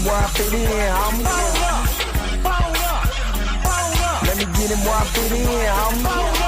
where I fit in, homie. Let me get him where I fit in, homie.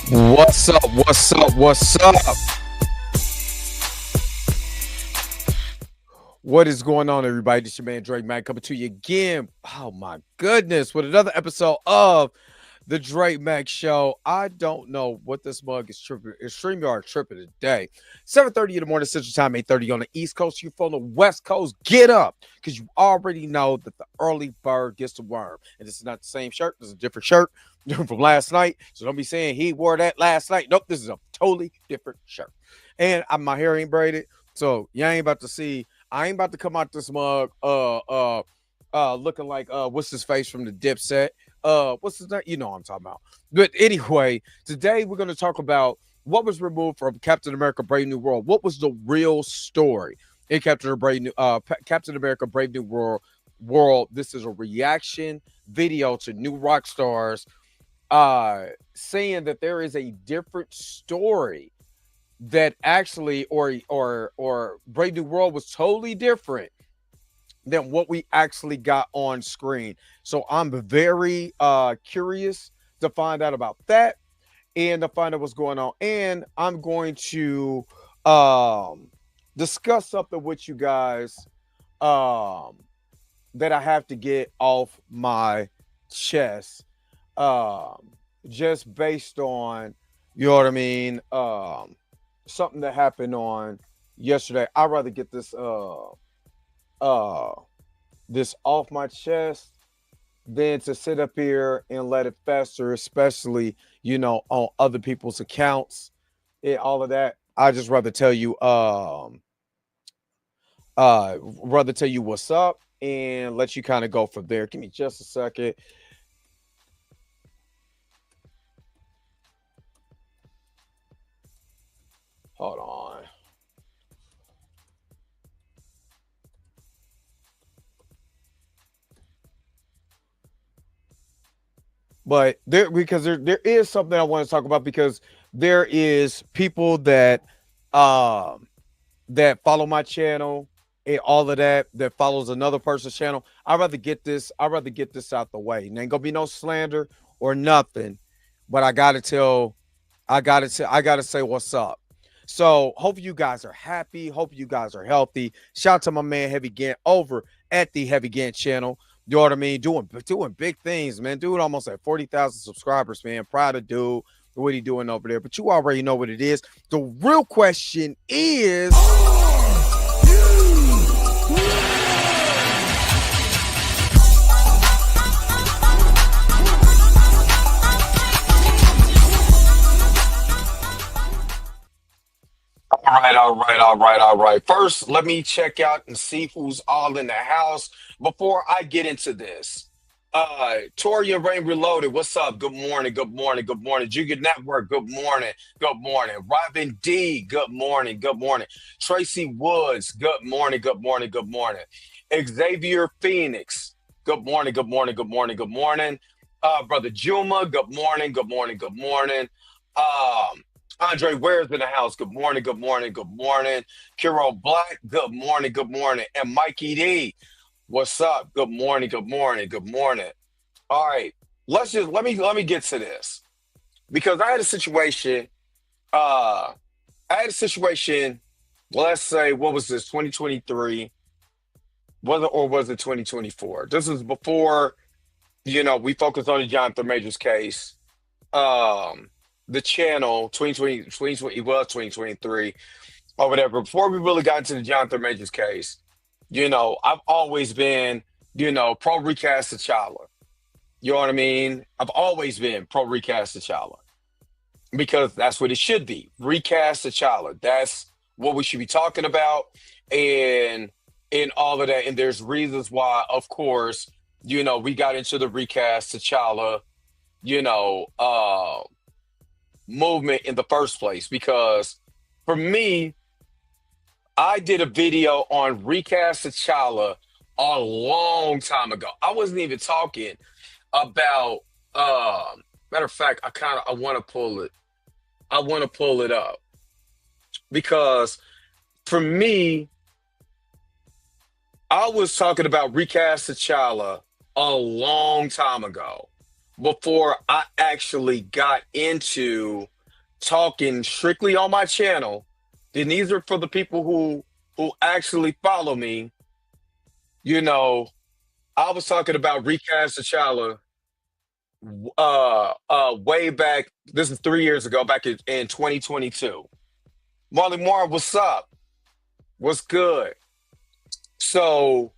What's up? What's up? What's up? What is going on, everybody? This is your man Drake Mack coming to you again. Oh my goodness, with another episode of the Drake Mack Show. I don't know what this mug is tripping. It's StreamYard tripping today. 7:30 in the morning Central Time, 8:30 on the East Coast. You from the West Coast, get up, because you already know that the early bird gets the worm. And this is not the same shirt. This is a different shirt from last night. So don't be saying he wore that last night. Nope, this is a totally different shirt. And my hair ain't braided, so you ain't about to see. I ain't about to come out this mug looking like what's his face from the Dipset. What's his name? You know what I'm talking about. But anyway, today we're going to talk about what was removed from Captain America Brave New World. What was the real story in Captain America Brave New World? This is a reaction video to New Rockstars saying that there is a different story, that actually or Brave New World was totally different than what we actually got on screen. So I'm very curious to find out about that and to find out what's going on. And I'm going to discuss something with you guys that I have to get off my chest, just based on, you know what I mean, something that happened on yesterday. I'd rather get this this off my chest than to sit up here and let it fester, especially, you know, on other people's accounts and all of that. I just rather tell you what's up and let you kind of go from there. Give me just a second. Hold on. But there is something I want to talk about, because there is people that that follow my channel and all of that follows another person's channel. I'd rather get this out the way. And ain't gonna be no slander or nothing, but I gotta say what's up. So hope you guys are happy. Hope you guys are healthy. Shout out to my man Heavy Gant over at the Heavy Gant channel. You know what I mean? Doing big things, man. Dude almost at 40,000 subscribers, man. Proud of dude. what he doing over there. But you already know what it is. The real question is, all right. First, let me check out and see who's all in the house before I get into this. Toria Rain Reloaded, what's up? Good morning, good morning, good morning. Junior Network, good morning, good morning. Robin D, good morning, good morning. Tracy Woods, good morning, good morning, good morning. Xavier Phoenix, good morning, good morning, good morning, good morning. Brother Juma, good morning, good morning, good morning. Andre Ware's in the house. Good morning, good morning, good morning. Kiro Black, good morning, good morning. And Mikey D, what's up? Good morning, good morning, good morning. All right, let me get to this because I had a situation. Uh, I had a situation. Let's say what was this? 2023, was it or was it 2024? This is before we focused on the Jonathan Majors case. Um, the channel 2020, it was 2023 or whatever. Before we really got into the Jonathan Majors case, I've always been, pro recast T'Challa. You know what I mean? I've always been pro recast T'Challa because that's what it should be. Recast T'Challa. That's what we should be talking about, and all of that. And there's reasons why, of course, we got into the recast T'Challa, you know, uh, movement in the first place. Because for me, I did a video on recast T'Challa a long time ago. I wasn't even talking about matter of fact, I want to pull it. I want to pull it up because for me, I was talking about recast T'Challa a long time ago before I actually got into talking strictly on my channel. And these are for the people who actually follow me. You know, I was talking about recast T'Challa way back. This is 3 years ago, back in 2022. Marley Marl, what's up? What's good? So,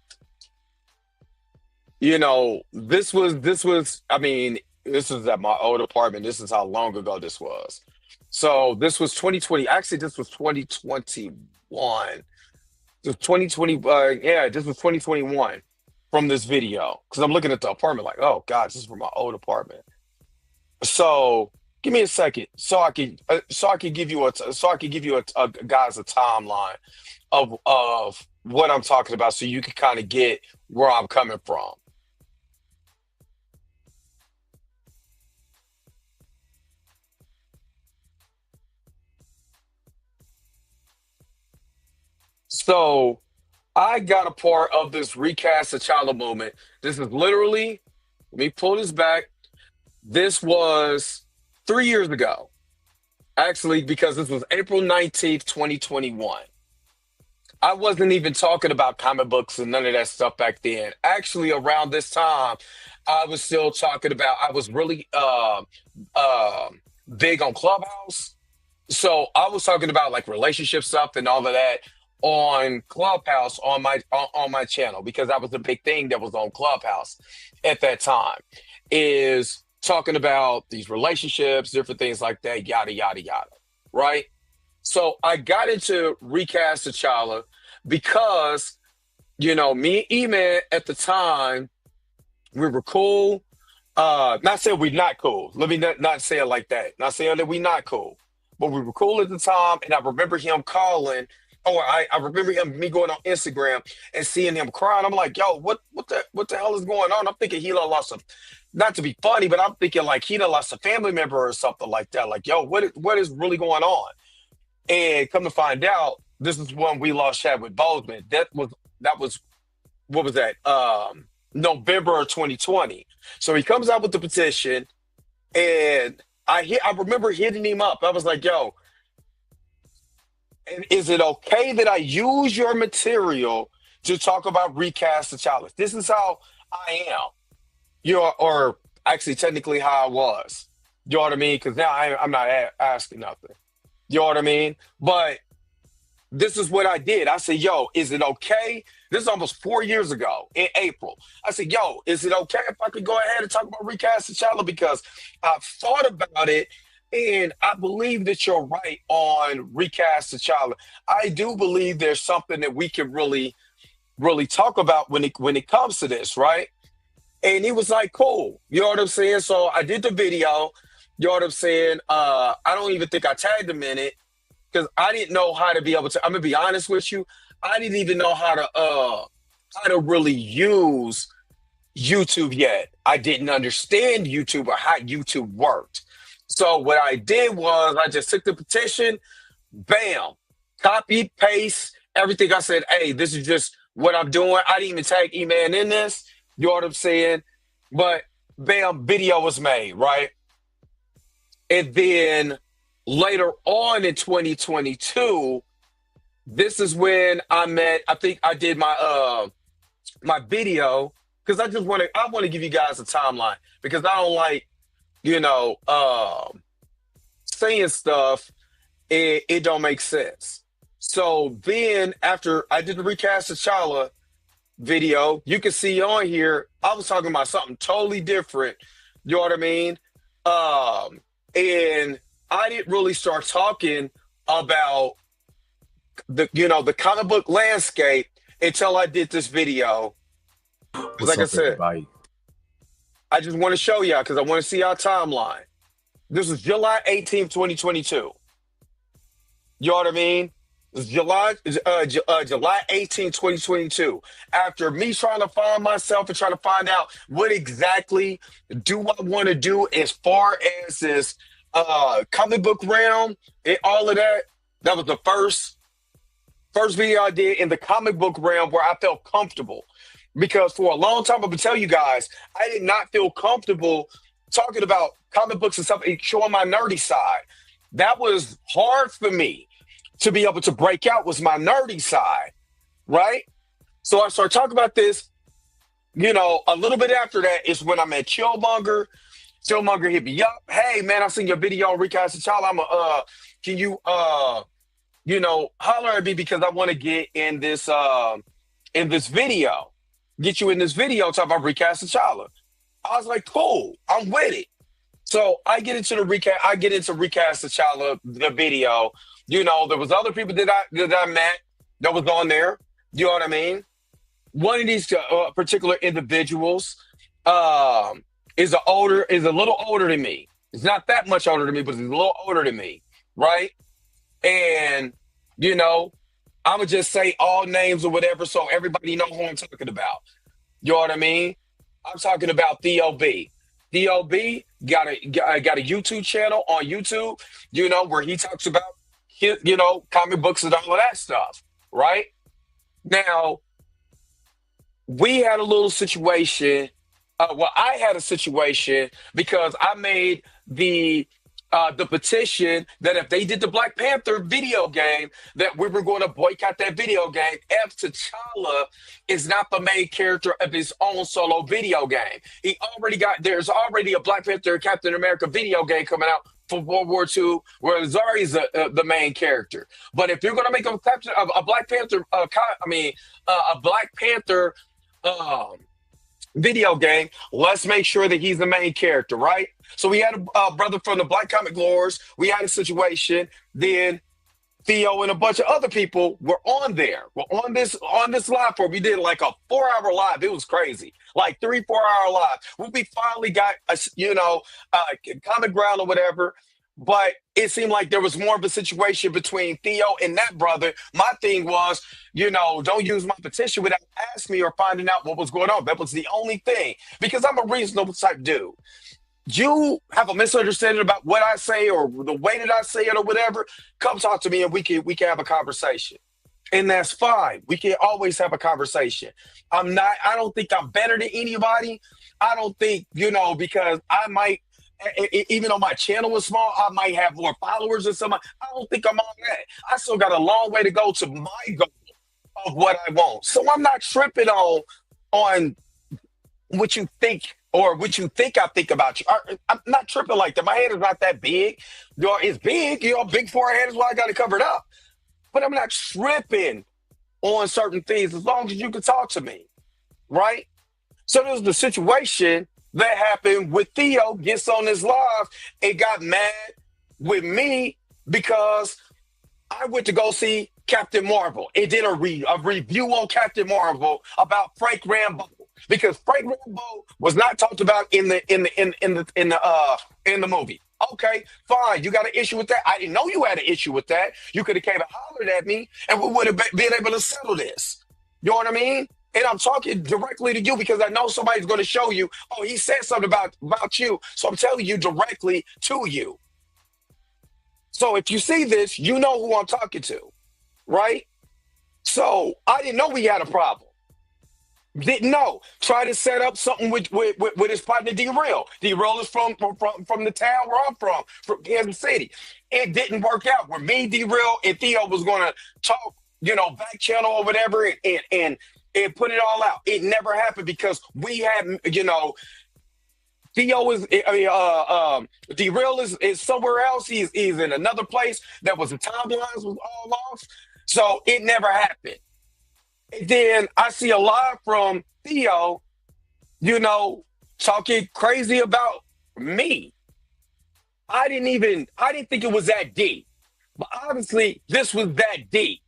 this was, I mean, this is at my old apartment. This is how long ago this was. So this was 2020. Actually, this was 2021. So 2020, yeah, this was 2021 from this video. Because I'm looking at the apartment like, oh God, this is from my old apartment. So give me a second, so I can give you a guys a timeline of what I'm talking about, so you can kind of get where I'm coming from. So I got a part of this recast T'Challa movement. This is literally, let me pull this back. This was 3 years ago, actually, because this was April 19th, 2021. I wasn't even talking about comic books and none of that stuff back then. Actually, around this time, I was still talking about, I was really big on Clubhouse. So I was talking about like relationship stuff and all of that on Clubhouse on my channel, because that was the big thing that was on Clubhouse at that time, is talking about these relationships, different things like that, yada yada yada. Right? So I got into recast T'Challa because, me and E-Man at the time, we were cool. Not saying we're not cool. Let me not say it like that. Not saying that we're not cool. But we were cool at the time, and I remember him calling, or I remember me going on Instagram and seeing him crying. I'm like, yo, what the hell is going on? I'm thinking he done lost a, not to be funny, but I'm thinking like he done lost a family member or something like that. Like, yo, what is really going on? And come to find out, this is when we lost Chadwick Boseman. That was what was that? November of 2020. So he comes out with the petition, and I remember hitting him up. I was like, yo, is it okay that I use your material to talk about recast T'Challa? This is how I am. Or actually technically how I was. You know what I mean? Because now I'm not asking nothing. You know what I mean? But this is what I did. I said, yo, is it okay? This is almost 4 years ago in April. I said, yo, is it okay if I could go ahead and talk about recast T'Challa? Because I've thought about it and I believe that you're right on recast T'Challa. I do believe there's something that we can really talk about when it comes to this, right? And he was like, cool. You know what I'm saying? So I did the video. You know what I'm saying? I don't even think I tagged him in it because I didn't know how to be able to. I'm gonna be honest with you. I didn't even know how to really use YouTube yet. I didn't understand YouTube or how YouTube worked. So what I did was I just took the petition, bam, copy, paste, everything. I said, hey, this is just what I'm doing. I didn't even tag E-Man in this. You know what I'm saying? But bam, video was made, right? And then later on in 2022, this is when I think I did my video because I want to give you guys a timeline because I don't like, you know, saying stuff, it don't make sense. So then after I did the recast T'Challa video, you can see on here, I was talking about something totally different. You know what I mean? And I didn't really start talking about the comic book landscape until I did this video. What's Like I up, said, everybody? I just want to show y'all because I want to see our timeline. This is July 18th, 2022. You know what I mean? It's July 18th, 2022. After me trying to find myself and trying to find out what exactly do I want to do as far as this comic book realm and all of that. That was the first video I did in the comic book realm where I felt comfortable. Because for a long time, I'm gonna tell you guys, I did not feel comfortable talking about comic books and stuff and showing my nerdy side. That was hard for me to be able to break out, was my nerdy side, right? So I started talking about this, a little bit after that is when I met Chillmonger. Chillmonger hit me up. Hey man, I seen your video on Recast T'Challa. Can you holler at me because I want to get in this video. Get you in this video talking about Recast T'Challa. I was like, cool, I'm with it. So I get into Recast T'Challa, the video. There was other people that I met that was on there. You know what I mean? One of these particular individuals is a little older than me. It's not that much older than me, but he's a little older than me, right? And I'm gonna just say all names or whatever, so everybody know who I'm talking about. You know what I mean? I'm talking about Theo B. Theo B got a YouTube channel on YouTube, where he talks about comic books and all of that stuff, right? Now, we had a little situation. I had a situation because I made the petition that if they did the Black Panther video game, that we were going to boycott that video game if T'Challa is not the main character of his own solo video game. There's already a Black Panther Captain America video game coming out for World War II where Zari's the main character. But if you're going to make a Black Panther, a Black Panther video game, let's make sure that he's the main character, right? So we had a brother from the Black Comic Lords. We had a situation. Then Theo and a bunch of other people were on there. We're on this live where we did like a 4-hour live. It was crazy, like 3-4 hour live. We finally got a common ground or whatever. But it seemed like there was more of a situation between Theo and that brother. My thing was, don't use my petition without asking me or finding out what was going on. That was the only thing. Because I'm a reasonable type dude. You have a misunderstanding about what I say or the way that I say it or whatever, come talk to me and we can have a conversation. And that's fine. We can always have a conversation. I don't think I'm better than anybody. I don't think, because I might, even though my channel is small, I might have more followers or something. I don't think I'm on that. I still got a long way to go to my goal of what I want. So I'm not tripping on what you think or what you think I think about you. I'm not tripping like that. My head is not that big. It's big, big forehead is why I got it covered up. But I'm not tripping on certain things as long as you can talk to me, right? So there's the situation that happened with Theo gets on this live and got mad with me because I went to go see Captain Marvel and did a review on Captain Marvel about Frank Rambo because Frank Rambo was not talked about in the movie. Okay, fine. You got an issue with that? I didn't know you had an issue with that. You could have came and hollered at me, and we would have been able to settle this. You know what I mean? And I'm talking directly to you because I know somebody's going to show you, oh, he said something about you. So I'm telling you directly to you. So if you see this, you know who I'm talking to, right? So I didn't know we had a problem. Didn't know. Try to set up something with his partner D-Real. D-Real is from the town where I'm from Kansas City. It didn't work out. Where me, D-Real, and Theo was going to talk, back channel or whatever, and put it all out. It never happened because we had, Theo is, D-Real is somewhere else. He's in another place that was the timelines was all off. So it never happened. And then I see a live from Theo, talking crazy about me. I didn't think it was that deep. But obviously this was that deep.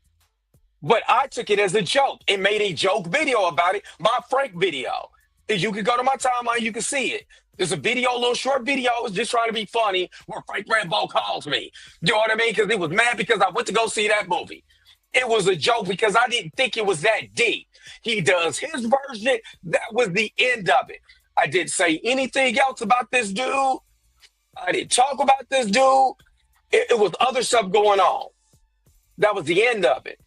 But I took it as a joke and made a joke video about it, my Frank video. If you can go to my timeline, you can see it. There's a video, a little short video. I was just trying to be funny where Frank Rambo calls me. You know what I mean? Because he was mad because I went to go see that movie. It was a joke because I didn't think it was that deep. He does his version. That was the end of it. I didn't say anything else about this dude. I didn't talk about this dude. It was other stuff going on. That was the end of it.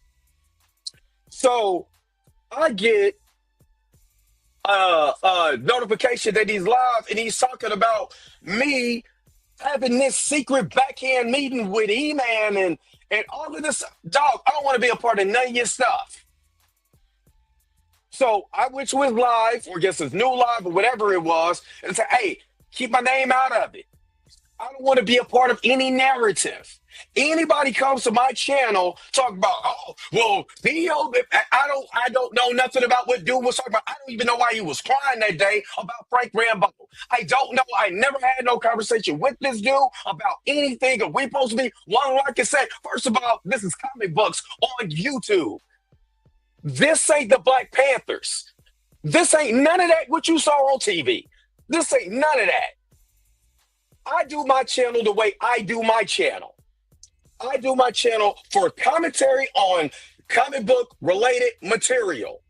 So I get a notification that he's live and he's talking about me having this secret backhand meeting with E-Man and all of this. Dog, I don't want to be a part of none of your stuff. So I went to his live, or I guess his new live or whatever it was, and said, hey, keep my name out of it. I don't want to be a part of any narrative. Anybody comes to my channel talking about, oh, well, Theo, I don't know nothing about what dude was talking about. I don't even know why he was crying that day about Frank Rambo. I don't know. I never had no conversation with this dude about anything. Are we supposed to be one like I said? First of all, this is comic books on YouTube. This ain't the Black Panthers. This ain't none of that what you saw on TV. This ain't none of that. I do my channel the way I do my channel. I do my channel for commentary on comic book related material.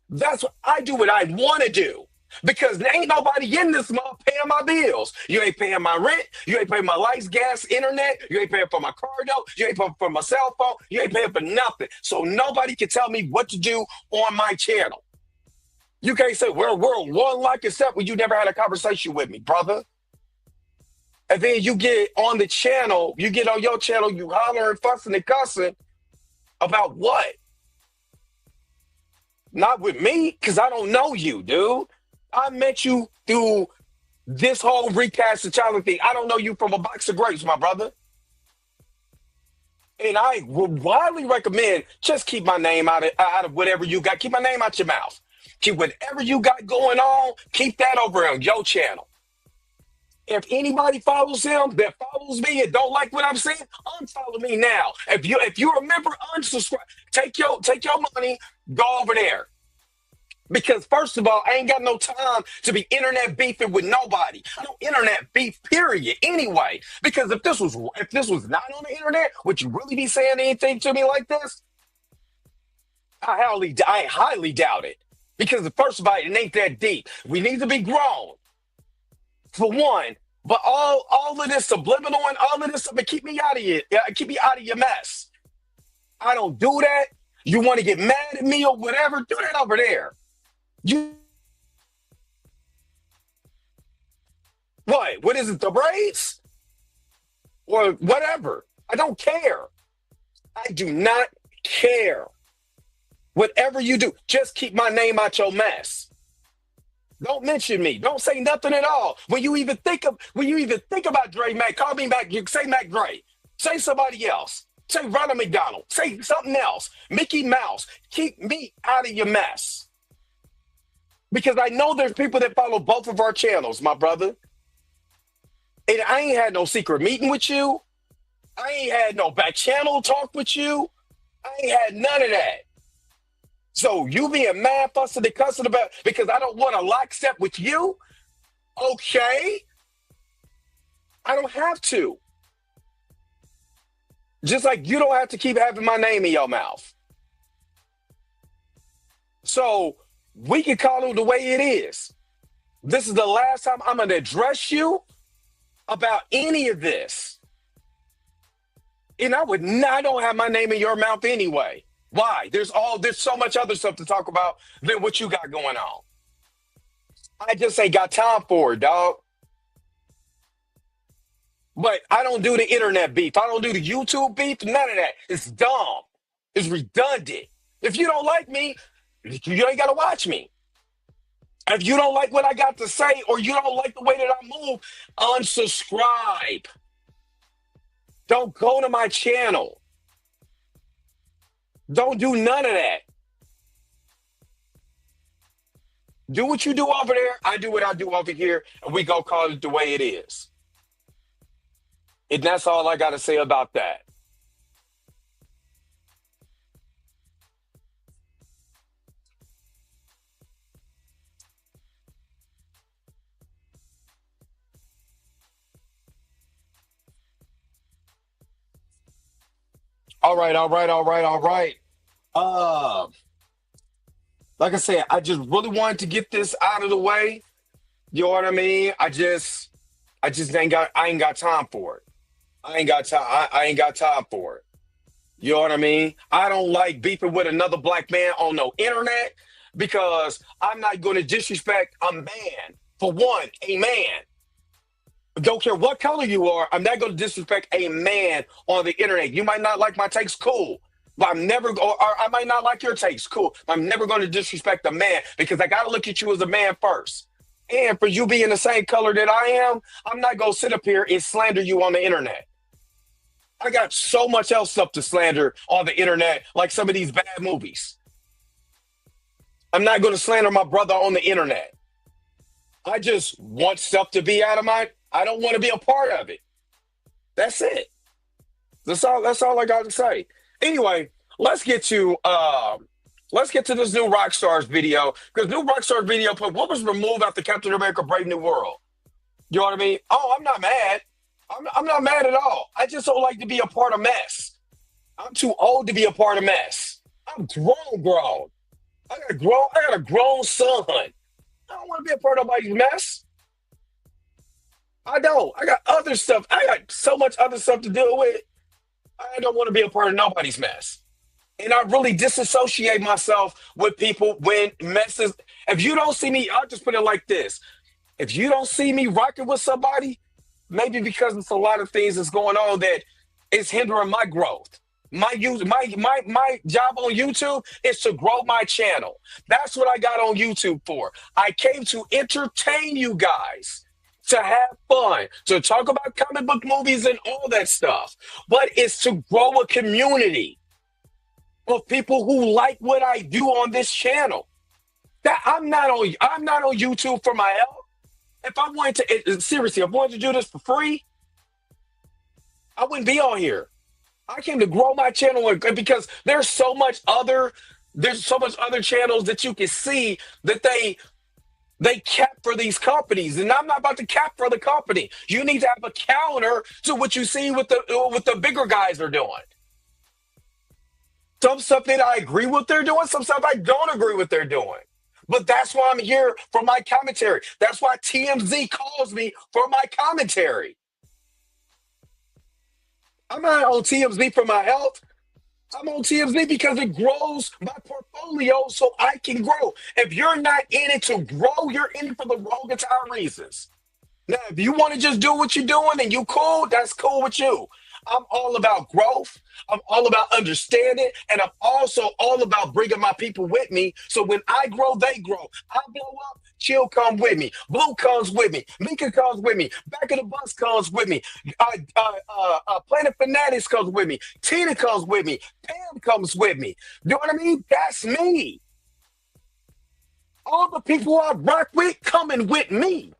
That's what I do what I want to do. Because there ain't nobody in this month paying my bills. You ain't paying my rent. You ain't paying my lights, gas, internet. You ain't paying for my car note. You ain't paying for my cell phone. You ain't paying for nothing. So nobody can tell me what to do on my channel. You can't say, we're one like except when you never had a conversation with me, brother. And then you get on the channel, you get on your channel, you hollering, fussing, and cussing about what? Not with me, because I don't know you, dude. I met you through this whole recast the challenge thing. I don't know you from a box of grapes, my brother. And I would widely recommend just keep my name out of whatever you got. Keep my name out your mouth. Keep whatever you got going on, keep that over on your channel. If anybody follows him that follows me and don't like what I'm saying, unfollow me now. If you remember, unsubscribe. Take your money, go over there. Because first of all, I ain't got no time to be internet beefing with nobody. I don't internet beef, period. Anyway, because if this was not on the internet, would you really be saying anything to me like this? I highly doubt it. Because first of all, it ain't that deep. We need to be grown. For one, but all of this subliminal and all of this stuff, keep me out of your mess. I don't do that. You want to get mad at me or whatever, do that over there. What is it, the braids? Or whatever. I don't care. I do not care. Whatever you do, just keep my name out your mess. Don't mention me. Don't say nothing at all. When you even think about Dre Mac, call me Mac. You say Mac Dre. Say somebody else. Say Ronald McDonald. Say something else. Mickey Mouse. Keep me out of your mess. Because I know there's people that follow both of our channels, my brother. And I ain't had no secret meeting with you. I ain't had no back channel talk with you. I ain't had none of that. So you being mad, fussing, and cussing about because I don't want to lockstep with you? Okay. I don't have to. Just like you don't have to keep having my name in your mouth. So we can call it the way it is. This is the last time I'm going to address you about any of this. And I don't have my name in your mouth anyway. Why? There's so much other stuff to talk about than what you got going on. I just ain't got time for it, dog. But I don't do the internet beef. I don't do the YouTube beef. None of that. It's dumb. It's redundant. If you don't like me, you ain't got to watch me. If you don't like what I got to say or you don't like the way that I move, unsubscribe. Don't go to my channel. Don't do none of that. Do what you do over there. I do what I do over here. And we go call it the way it is. And that's all I got to say about that. All right. Like I said, I just really wanted to get this out of the way. You know what I mean? I ain't got time for it. I ain't got time for it. You know what I mean? I don't like beefing with another black man on no internet because I'm not going to disrespect a man. For one, a man. Don't care what color you are, I'm not going to disrespect a man on the internet. You might not like my takes, cool. But I might not like your takes, cool. I'm never going to disrespect a man because I got to look at you as a man first. And for you being the same color that I am, I'm not going to sit up here and slander you on the internet. I got so much else stuff to slander on the internet, like some of these bad movies. I'm not going to slander my brother on the internet. I just want stuff to be out of I don't want to be a part of it. That's it. That's all I got to say. Anyway, let's get to this new Rockstar's video, because new Rockstar's video put what was removed after Captain America: Brave New World. You know what I mean? Oh, I'm not mad. I'm not mad at all. I just don't like to be a part of mess. I'm too old to be a part of mess. I'm grown. I got a grown son. I don't want to be a part of nobody's mess. I don't. I got other stuff. I got so much other stuff to deal with. I don't want to be a part of nobody's mess. And I really disassociate myself with people when messes. If you don't see me, I'll just put it like this. If you don't see me rocking with somebody, maybe because it's a lot of things that's going on that is hindering my growth. My job on YouTube is to grow my channel. That's what I got on YouTube for. I came to entertain you guys, to have fun, to talk about comic book movies and all that stuff. But it's to grow a community of people who like what I do on this channel. That I'm not on YouTube for my health. If I wanted to, seriously, if I wanted to do this for free, I wouldn't be on here. I came to grow my channel because there's so much other channels that you can see that they cap for these companies, and I'm not about to cap for the company. You need to have a counter to what you see with the bigger guys are doing. Some stuff that I agree with they're doing, some stuff I don't agree with they're doing. But that's why I'm here for my commentary. That's why TMZ calls me for my commentary. I'm not on TMZ for my health. I'm on TMZ because it grows my portfolio so I can grow. If you're not in it to grow, you're in it for the wrong entire reasons. Now, if you want to just do what you're doing and you cool, that's cool with you. I'm all about growth. I'm all about understanding. And I'm also all about bringing my people with me. So when I grow, they grow. I blow up, Chill come with me. Blue comes with me. Mika comes with me. Back of the bus comes with me. Planet Fanatics comes with me. Tina comes with me. Pam comes with me. You know what I mean? That's me. All the people I rock with coming with me.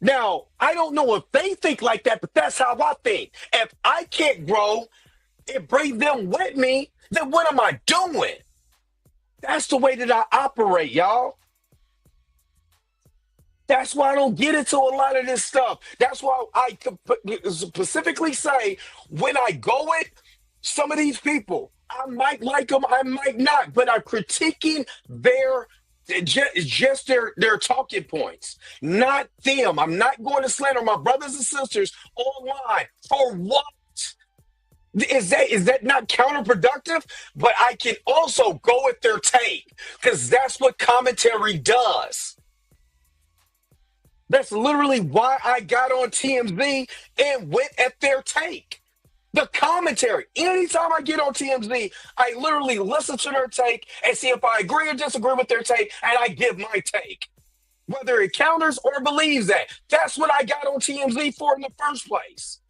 Now, I don't know if they think like that, but that's how I think. If I can't grow and bring them with me, then what am I doing? That's the way that I operate, y'all. That's why I don't get into a lot of this stuff. That's why I specifically say when I go with some of these people, I might like them, I might not, but I'm critiquing just their talking points, not them. I'm not going to slander my brothers and sisters online for what? Is that not counterproductive? But I can also go with their take because that's what commentary does. That's literally why I got on TMZ and went at their take. The commentary. Anytime I get on TMZ, I literally listen to their take and see if I agree or disagree with their take, and I give my take. Whether it counters or believes that. That's what I got on TMZ for in the first place.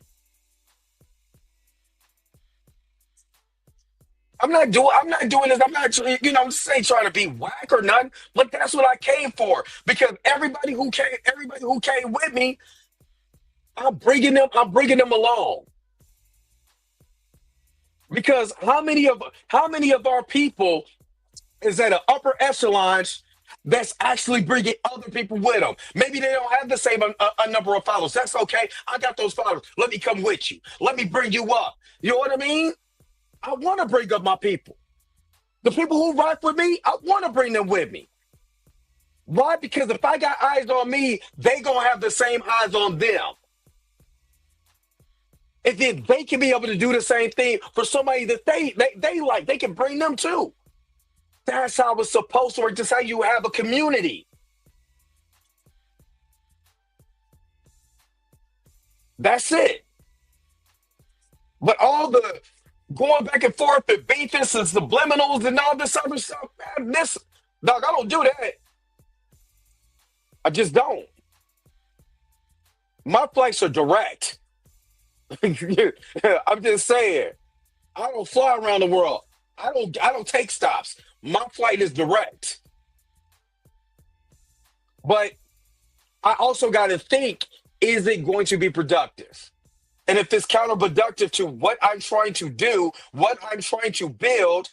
I'm not doing this. I'm not, I'm just saying trying to be whack or nothing, but that's what I came for. Because everybody who came with me, I'm bringing them along. Because how many of our people is at an upper echelons that's actually bringing other people with them? Maybe they don't have the same a number of followers. That's okay. I got those followers. Let me come with you. Let me bring you up. You know what I mean? I want to bring up my people. The people who rock with me, I want to bring them with me. Why? Because if I got eyes on me, they going to have the same eyes on them. And then they can be able to do the same thing for somebody that they like. They can bring them too. That's how it's supposed to work. That's how you have a community. That's it. But all the going back and forth and beefing and subliminals and all this other stuff, man, dog, I don't do that. I just don't. My flights are direct. I'm just saying. I don't fly around the world. I don't take stops. My flight is direct. But I also got to think, is it going to be productive? And if it's counterproductive to what I'm trying to do, what I'm trying to build,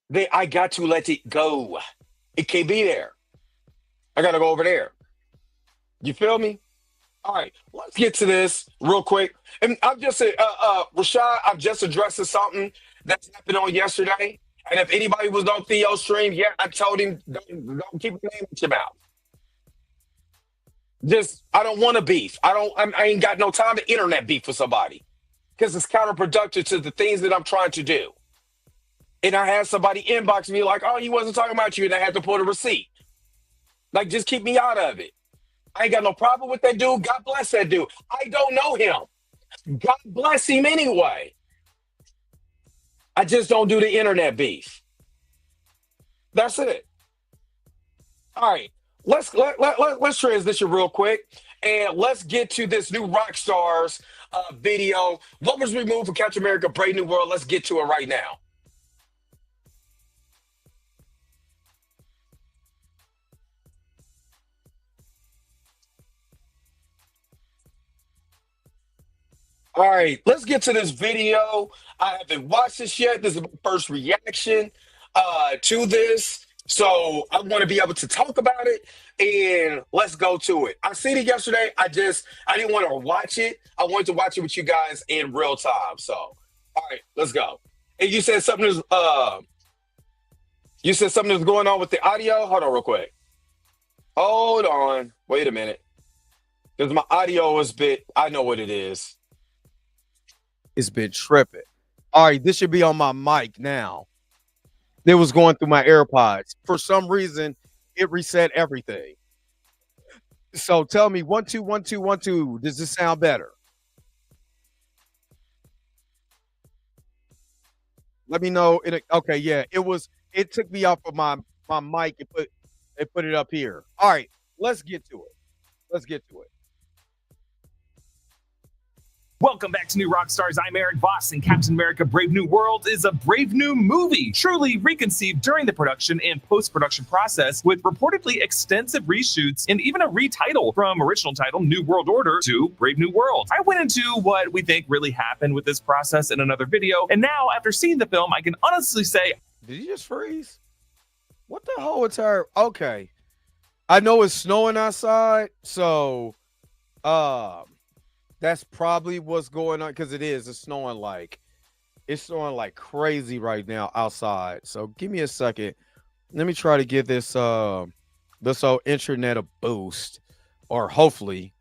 then I got to let it go. It can't be there. I got to go over there. You feel me? All right, let's get to this real quick. And I'm just Rashad, I'm just addressing something that happened on yesterday. And if anybody was on Theo's stream, yeah, I told him, don't keep the name out your mouth. I don't want to beef. I ain't got no time to internet beef with somebody because it's counterproductive to the things that I'm trying to do. And I had somebody inbox me like, oh, he wasn't talking about you, and I had to pull the receipt. Like, just keep me out of it. I ain't got no problem with that dude. God bless that dude. I don't know him. God bless him anyway. I just don't do the internet beef. That's it. All right. Let's transition real quick and let's get to this new rock stars video. What was removed from Captain America: Brave New World? Let's get to it right now. All right, let's get to this video. I haven't watched this yet. This is my first reaction to this. So I want to be able to talk about it, and let's go to it. I seen it yesterday. I didn't want to watch it. I wanted to watch it with you guys in real time. So, all right, let's go. And you said something is going on with the audio. Hold on real quick. Hold on. Wait a minute. Because my audio is I know what it is. It's been tripping. All right, this should be on my mic now. It was going through my AirPods. For some reason, it reset everything. So tell me, 1 2 1 2 1 2. Does this sound better? Let me know. Okay, yeah, it was. It took me off of my mic and put it up here. All right, let's get to it. Let's get to it. Welcome back to New Rockstars. I'm Eric Voss, and Captain America Brave New World is a brave new movie, truly reconceived during the production and post-production process with reportedly extensive reshoots and even a retitle from original title New World Order to Brave New World. I went into what we think really happened with this process in another video, and now after seeing the film, I can honestly say... Did he just freeze? What the whole entire... Okay. I know it's snowing outside, so... That's probably what's going on, because it's snowing like crazy right now outside. So give me a second. Let me try to give this old internet a boost, or hopefully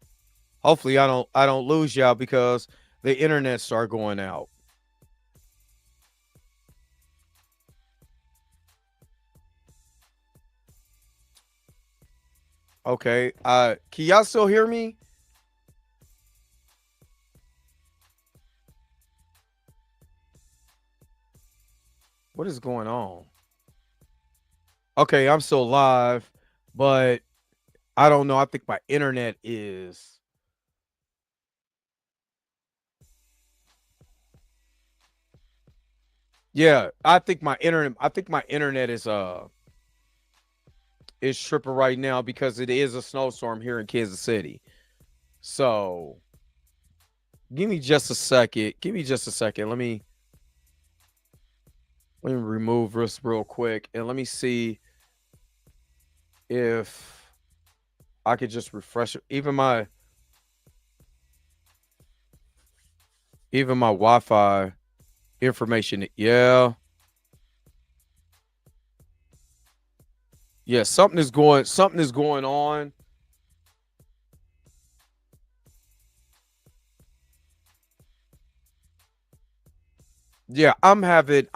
I don't lose y'all because the internet start going out. Okay. Can y'all still hear me? What is going on? Okay, I'm still live, but I don't know. I think my internet is... Yeah, I think my internet is tripping right now because it is a snowstorm here in Kansas City. So give me just a second. Let me remove this real quick, and let me see if I could just refresh it. Even my Wi-Fi information. Yeah. Yeah, something is going on. Yeah, I'm having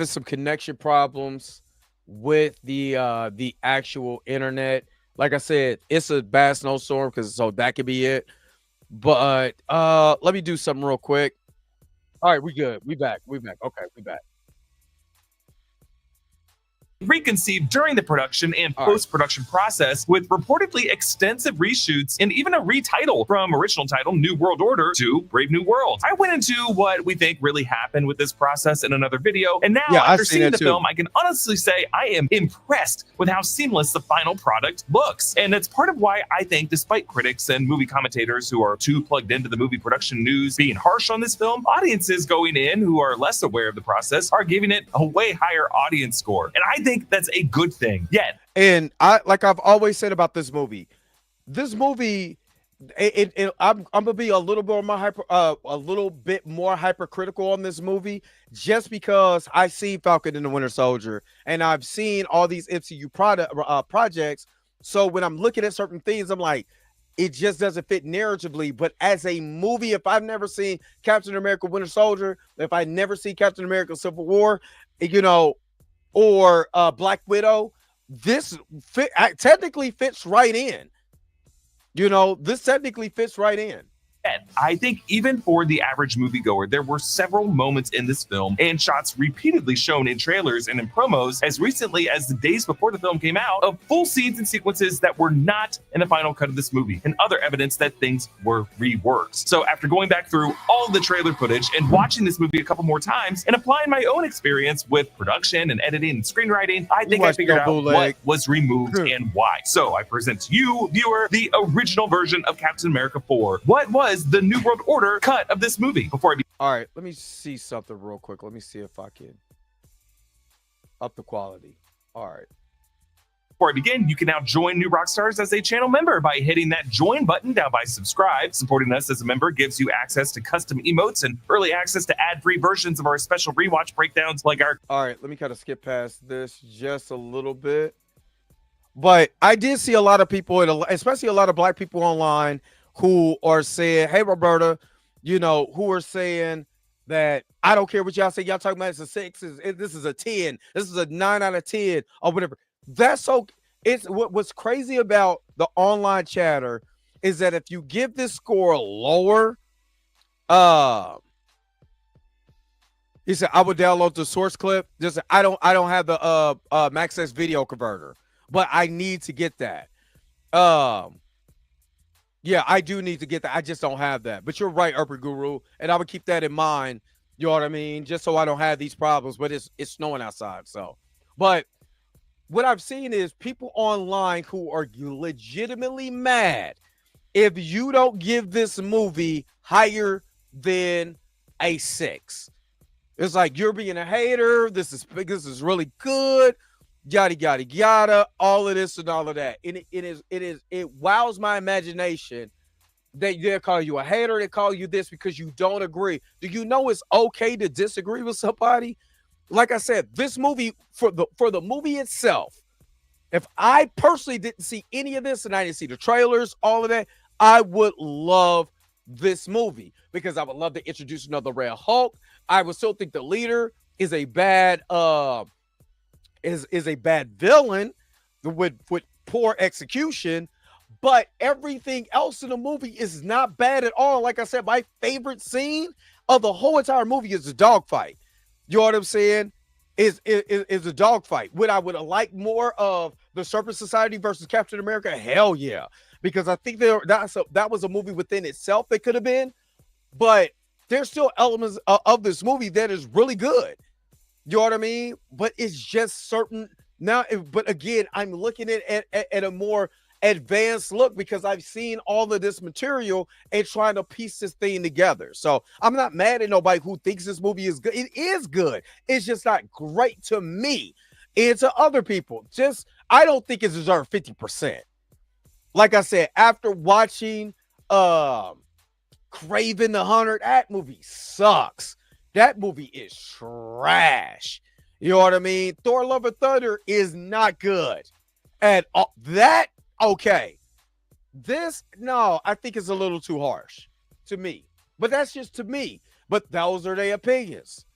some connection problems with the actual internet. Like I said, it's a bad snowstorm, so that could be it. But let me do something real quick. All right, we good. We back. Okay, we back. Reconceived during the production and post-production process with reportedly extensive reshoots and even a retitle from original title New World Order to Brave New World. I went into what we think really happened with this process in another video, and now after seeing the film, I can honestly say I am impressed with how seamless the final product looks. And it's part of why I think, despite critics and movie commentators who are too plugged into the movie production news being harsh on this film, audiences going in who are less aware of the process are giving it a way higher audience score. And I think that's a good thing. Yet, and I've always said about this movie, I'm gonna be a little bit more hypercritical on this movie, just because I see Falcon and the Winter Soldier, and I've seen all these MCU projects. So when I'm looking at certain things, I'm like, it just doesn't fit narratively. But as a movie, if I've never seen Captain America Winter Soldier, if I never see Captain America Civil War, or Black Widow, this technically fits right in. This technically fits right in. I think even for the average moviegoer, there were several moments in this film and shots repeatedly shown in trailers and in promos as recently as the days before the film came out of full scenes and sequences that were not in the final cut of this movie, and other evidence that things were reworked. So after going back through all the trailer footage and watching this movie a couple more times and applying my own experience with production and editing and screenwriting, I think I figured out what was removed and why. So I present to you, viewer, the original version of Captain America 4. What was the New World Order cut of this movie? All right, let me see something real quick. Let me see if I can up the quality. All right. Before I begin, you can now join New Rockstars as a channel member by hitting that join button down by subscribe. Supporting us as a member gives you access to custom emotes and early access to ad-free versions of our special rewatch breakdowns like our... All right, let me kind of skip past this just a little bit. But I did see a lot of people, especially a lot of black people online, who are saying, hey, Roberta, who are saying that I don't care what y'all say. Y'all talking about it's a 6, this is a 10, this is a 9 out of 10 or whatever. That's so. It's what's crazy about the online chatter is that if you give this score lower, He said, I would download the source clip. Just I don't have the MaxX video converter, but I need to get that. Yeah, I do need to get that. I just don't have that. But you're right, Urban Guru, and I would keep that in mind. You know what I mean? Just so I don't have these problems. But it's snowing outside, so. But what I've seen is people online who are legitimately mad if you don't give this movie higher than a 6. It's like you're being a hater. This is really good. Yada yada yada. All of this and all of that. And it wows my imagination that they call you a hater. They call you this because you don't agree. Do you know it's okay to disagree with somebody? Like I said, this movie for the movie itself. If I personally didn't see any of this and I didn't see the trailers, all of that, I would love this movie because I would love to introduce another Red Hulk. I would still think the leader is a bad is a bad villain with poor execution, but everything else in the movie is not bad at all. Like I said, my favorite scene of the whole entire movie is the dogfight. You know what I'm saying? Is a dogfight. Would I would have liked more of the Serpent Society versus Captain America? Hell yeah, because I think that was a movie within itself that could have been, but there's still elements of this movie that is really good. You know what I mean? But it's just certain now. But again, I'm looking at a more advanced look because I've seen all of this material and trying to piece this thing together. So I'm not mad at nobody who thinks this movie is good. It is good. It's just not great to me and to other people. Just I don't think it deserves 50%. Like I said, after watching Kraven the Hunter, that movie sucks. That movie is trash. You know what I mean? Thor Love and Thunder is not good. And that, okay. This, no, I think it's a little too harsh to me. But that's just to me. But those are their opinions.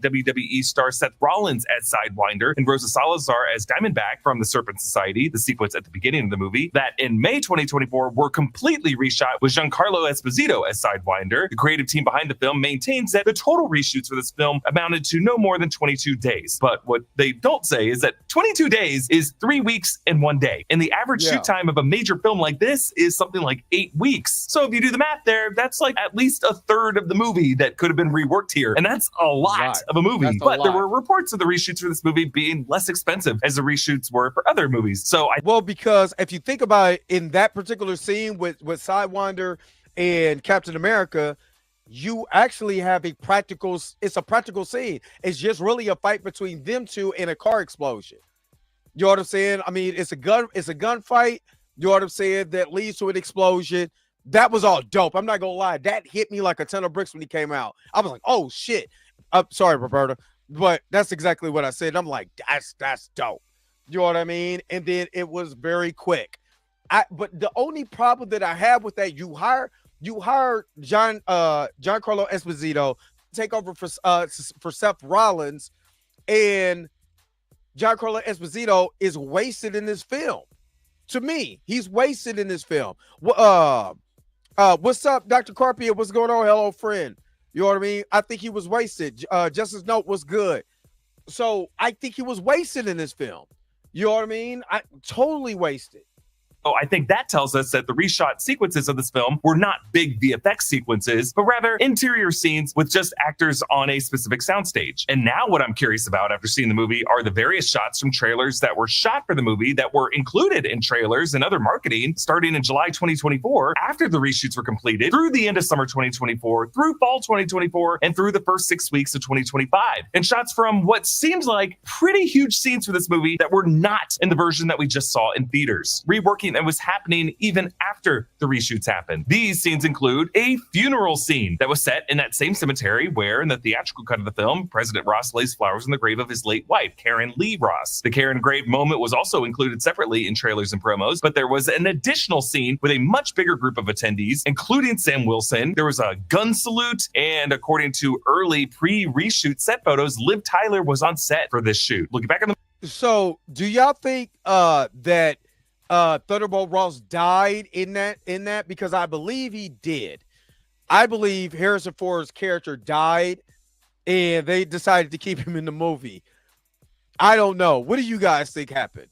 WWE star Seth Rollins as Sidewinder and Rosa Salazar as Diamondback from the Serpent Society, the sequence at the beginning of the movie, that in May 2024 were completely reshot with Giancarlo Esposito as Sidewinder. The creative team behind the film maintains that the total reshoots for this film amounted to no more than 22 days. But what they don't say is that 22 days is 3 weeks and 1 day. And the average shoot time of a major film like this is something like 8 weeks. So if you do the math there, that's like at least a third of the movie that could have been reworked here. And that's a lot of a movie. But there were reports of the reshoots for this movie being less expensive as the reshoots were for other movies. So because if you think about it, in that particular scene with Sidewinder and Captain America, you actually have it's a practical scene. It's just really a fight between them two and a car explosion. You know what I'm saying? I mean, it's a gunfight, you know what I'm saying, that leads to an explosion. That was all dope. I'm not gonna lie. That hit me like a ton of bricks when he came out. I was like, oh shit. Sorry, Roberta, but that's exactly what I said. I'm like, that's dope. You know what I mean? And then it was very quick. But the only problem that I have with that, you hire Giancarlo Esposito take over for Seth Rollins, and Giancarlo Esposito is wasted in this film. To me, he's wasted in this film. What's up, Dr. Carpia? What's going on? Hello, friend. You know what I mean? I think he was wasted. Justice Note was good. So I think he was wasted in this film. You know what I mean? Totally wasted. Oh, I think that tells us that the reshot sequences of this film were not big VFX sequences, but rather interior scenes with just actors on a specific soundstage. And now what I'm curious about after seeing the movie are the various shots from trailers that were shot for the movie that were included in trailers and other marketing starting in July 2024 after the reshoots were completed through the end of summer 2024, through fall 2024, and through the first 6 weeks of 2025. And shots from what seems like pretty huge scenes for this movie that were not in the version that we just saw in theaters. Reworking that was happening even after the reshoots happened. These scenes include a funeral scene that was set in that same cemetery where, in the theatrical cut of the film, President Ross lays flowers on the grave of his late wife, Karen Lee Ross. The Karen grave moment was also included separately in trailers and promos, but there was an additional scene with a much bigger group of attendees, including Sam Wilson. There was a gun salute, and according to early pre-reshoot set photos, Liv Tyler was on set for this shoot. Looking back on the... So, do y'all think that Thunderbolt Ross died in that? Because I believe he did. I believe Harrison Ford's character died and they decided to keep him in the movie. I don't know. What do you guys think happened?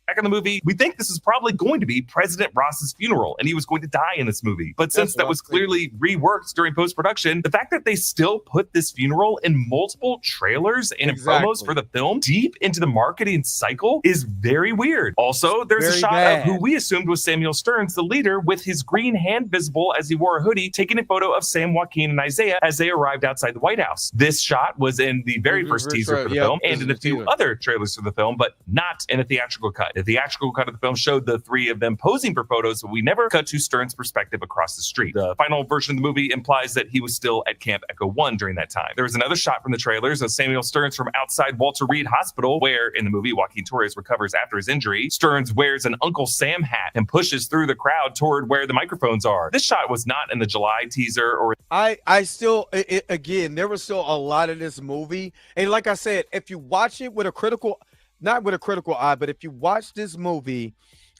Back in the movie, we think this is probably going to be President Ross's funeral, and he was going to die in this movie. But since that was clearly reworked during post-production, the fact that they still put this funeral in multiple trailers and in promos for the film deep into the marketing cycle is very weird. Also, there's a shot of who we assumed was Samuel Stearns, the leader, with his green hand visible as he wore a hoodie, taking a photo of Sam, Joaquin, and Isaiah as they arrived outside the White House. This shot was in the very first teaser for the film and in a few other trailers for the film, but not in a theatrical cut. The theatrical cut of the film showed the three of them posing for photos, but we never cut to Stearns' perspective across the street. The final version of the movie implies that he was still at Camp Echo 1 during that time. There was another shot from the trailers of Samuel Stearns from outside Walter Reed Hospital, where in the movie Joaquin Torres recovers after his injury. Stearns wears an Uncle Sam hat and pushes through the crowd toward where the microphones are. This shot was not in the July teaser or I still, again, there was still a lot of this movie. And like I said, if you watch it with a critical, not with a critical eye, but if you watch this movie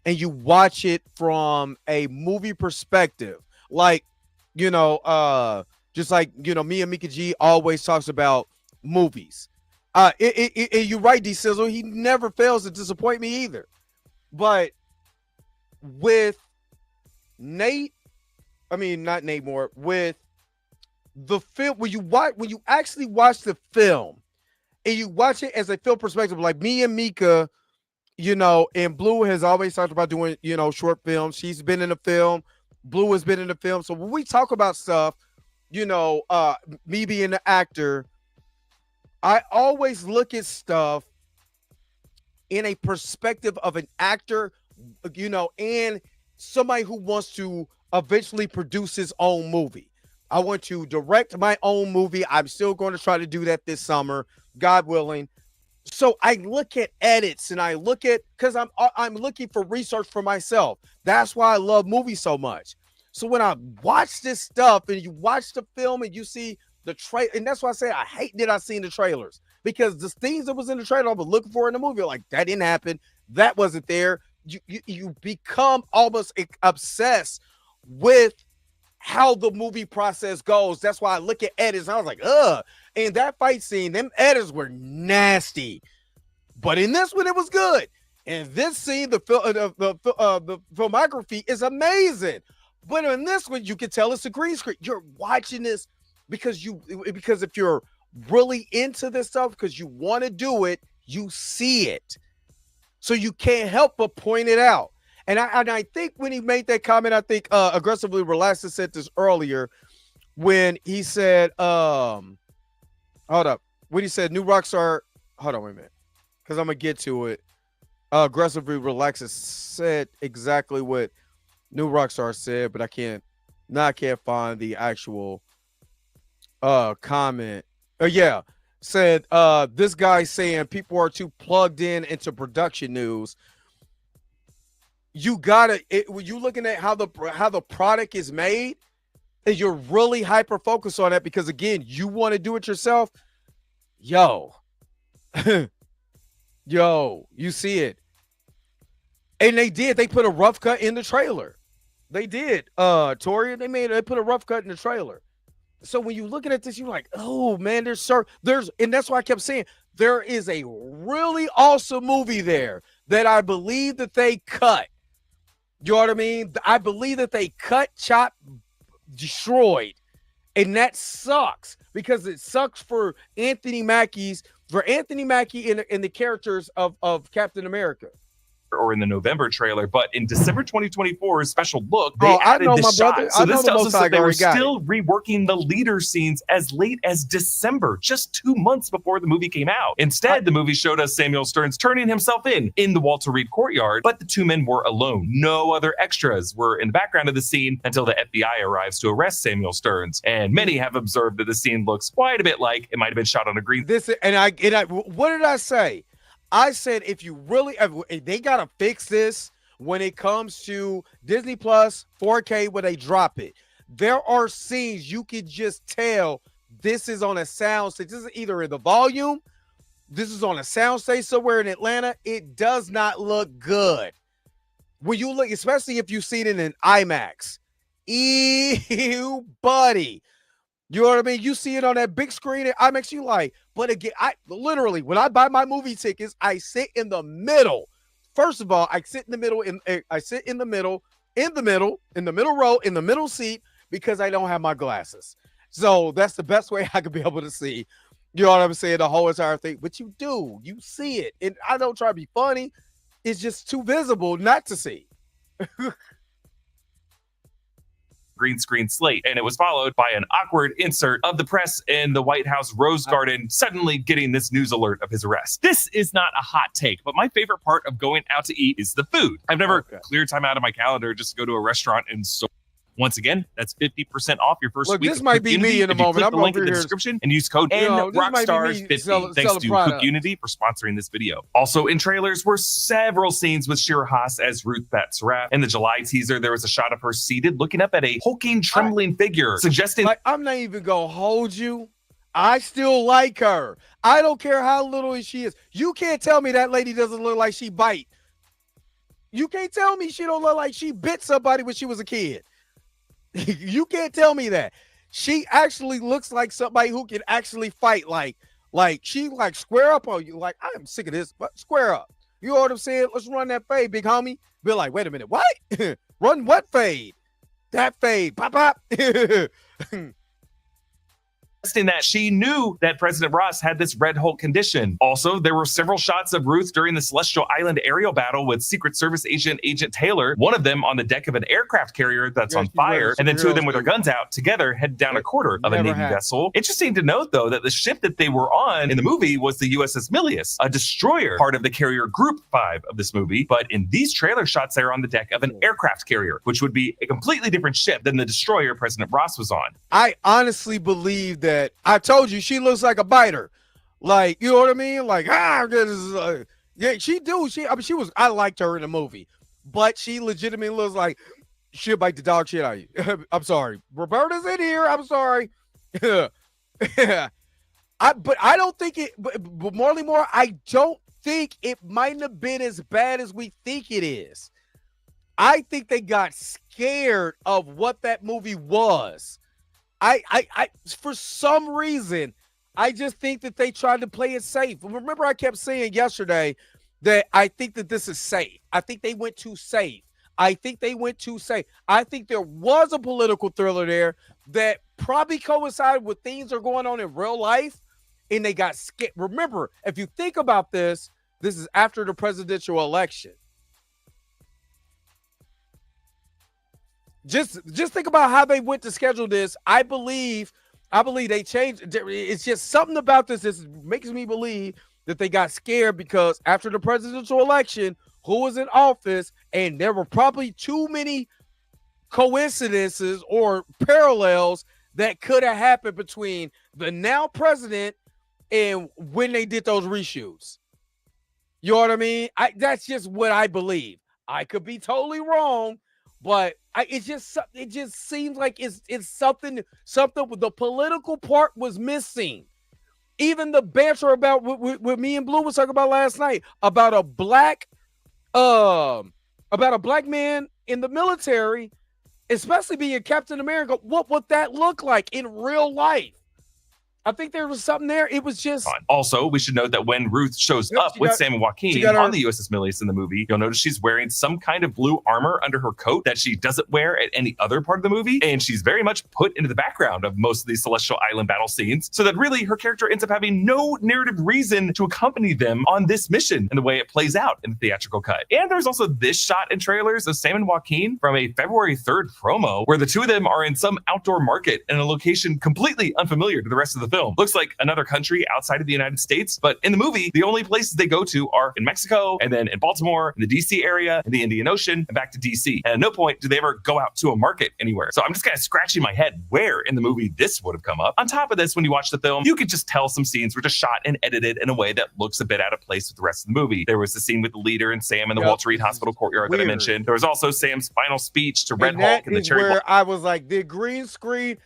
and you watch it from a movie perspective, like, you know, just like, you know, me and Mika G always talks about movies. You're right, D Sizzle. He never fails to disappoint me either. But with Nate, I mean, not Nate Moore, with the film, when you actually watch the film and you watch it as a film perspective, like me and Mika, you know, and Blue has always talked about doing, you know, short films. She's been in the film. Blue has been in the film. So when we talk about stuff, you know, me being the actor, I always look at stuff in a perspective of an actor, you know, and somebody who wants to eventually produce his own movie. I want to direct my own movie. I'm still going to try to do that this summer, God willing. So I look at edits and I look at, because I'm looking for research for myself. That's why I love movies so much. So when I watch this stuff and you watch the film and you see the trailer, and that's why I say I hate that I seen the trailers, because the things that was in the trailer I was looking for in the movie, like that didn't happen, that wasn't there. You become almost obsessed with how the movie process goes. That's why I look at edits. I was like, ugh. And that fight scene, them edits were nasty. But in this one, it was good. And this scene, the filmography is amazing. But in this one, you can tell it's a green screen. You're watching this because if you're really into this stuff, because you want to do it, you see it. So you can't help but point it out. And I think when he made that comment, I think Aggressively Relaxed said this earlier when he said, hold up. When he said New Rockstar, hold on, wait a minute. Because I'm going to get to it. Aggressively Relaxed said exactly what New Rockstar said, but I can't find the actual comment. Yeah. Said this guy saying people are too plugged into production news. You gotta, when you looking at how the product is made, and you're really hyper focused on that, because again, you want to do it yourself. Yo, you see it, and they put a rough cut in the trailer. They did, Tori. They put a rough cut in the trailer. So when you're looking at this, you're like, oh man, there's, and that's why I kept saying there is a really awesome movie there that I believe that they cut. You know what I mean? I believe that they cut, chopped, destroyed. And that sucks, because it sucks for Anthony Mackie and the characters of Captain America. Or in the November trailer, but in December 2024's special look, they added this shot. So this tells us that they were still reworking the leader scenes as late as December, just 2 months before the movie came out. Instead, the movie showed us Samuel Stearns turning himself in the Walter Reed courtyard, but the two men were alone. No other extras were in the background of the scene until the FBI arrives to arrest Samuel Stearns. And many have observed that the scene looks quite a bit like it might have been shot on a green. What did I say? I said, if they got to fix this when it comes to Disney Plus 4K when they drop it. There are scenes you can just tell this is on a soundstage. This is either in the volume, this is on a soundstage somewhere in Atlanta. It does not look good. When you look, especially if you've seen it in IMAX. Ew, buddy. You know what I mean? You see it on that big screen at IMAX, you like, but again, I literally, when I buy my movie tickets, I sit in the middle. First of all, I sit in the middle, I sit in the middle, in the middle row, in the middle seat, because I don't have my glasses. So that's the best way I could be able to see, you know what I'm saying, the whole entire thing. But you see it. And I don't try to be funny. It's just too visible not to see. Green screen slate, and it was followed by an awkward insert of the press in the White House Rose Garden suddenly getting this news alert of his arrest. This is not a hot take, but my favorite part of going out to eat is the food. I've never cleared time out of my calendar just to go to a restaurant and so. Once again, that's 50% off your first week. This might be me in a moment. I'm the link in the description and use code NRockstars50. Thanks to Cook Unity for sponsoring this video. Also in trailers were several scenes with Shira Haas as Ruth Bat Saraf. In the July teaser, there was a shot of her seated looking up at a hulking, trembling figure, suggesting I'm not even gonna hold you. I still like her. I don't care how little she is. You can't tell me that lady doesn't look like she bite. You can't tell me she don't look like she bit somebody when she was a kid. You can't tell me that. She actually looks like somebody who can actually fight. Like she like square up on you. Like, I'm sick of this, but square up. You know what I'm saying? Let's run that fade, big homie. Be like, wait a minute, what? Run what fade? That fade. Pop, pop. that she knew that President Ross had this Red Hulk condition. Also, there were several shots of Ruth during the Celestial Island aerial battle with Secret Service agent Taylor, one of them on the deck of an aircraft carrier that's on fire, and then two of them with their guns out together head down a quarter of a Navy vessel. Interesting to note, though, that the ship that they were on in the movie was the USS Milius, a destroyer, part of the carrier Group 5 of this movie. But in these trailer shots, they're on the deck of an aircraft carrier, which would be a completely different ship than the destroyer President Ross was on. I honestly believe that I told you she looks like a biter. Like, you know what I mean? Like, yeah, she do. I liked her in the movie, but she legitimately looks like she'll bite the dog shit out of you. I'm sorry. Roberta's in here. I'm sorry. But I don't think it, but Marley Moore, I don't think it might have been as bad as we think it is. I think they got scared of what that movie was. I for some reason, I just think that they tried to play it safe. Remember, I kept saying yesterday that I think that this is safe. I think they went too safe. I think there was a political thriller there that probably coincided with things that are going on in real life, and they got scared. Remember, if you think about this, this is after the presidential election. Just think about how they went to schedule this. I believe they changed. It's just something about this that makes me believe that they got scared because after the presidential election, who was in office, and there were probably too many coincidences or parallels that could have happened between the now president and when they did those reshoots. You know what I mean? That's just what I believe. I could be totally wrong. But it just seems like it's something the political part was missing. Even the banter about what me and Blue was talking about last night about a black man in the military, especially being Captain America. What would that look like in real life? I think there was something there. It was just... Also, we should note that when Ruth shows up with Sam and Joaquin on the USS Milius in the movie, you'll notice she's wearing some kind of blue armor under her coat that she doesn't wear at any other part of the movie. And she's very much put into the background of most of these Celestial Island battle scenes. So that really her character ends up having no narrative reason to accompany them on this mission and the way it plays out in the theatrical cut. And there's also this shot in trailers of Sam and Joaquin from a February 3rd promo where the two of them are in some outdoor market in a location completely unfamiliar to the rest of the film. Looks like another country outside of the United States, but in the movie, the only places they go to are in Mexico, and then in Baltimore, in the DC area, in the Indian Ocean, and back to DC. And at no point do they ever go out to a market anywhere. So I'm just kind of scratching my head where in the movie this would have come up. On top of this, when you watch the film, you could just tell some scenes were just shot and edited in a way that looks a bit out of place with the rest of the movie. There was the scene with the leader and Sam in the Walter Reed Hospital courtyard that I mentioned. There was also Sam's final speech to Red Hulk and the cherry where I was like, the green screen,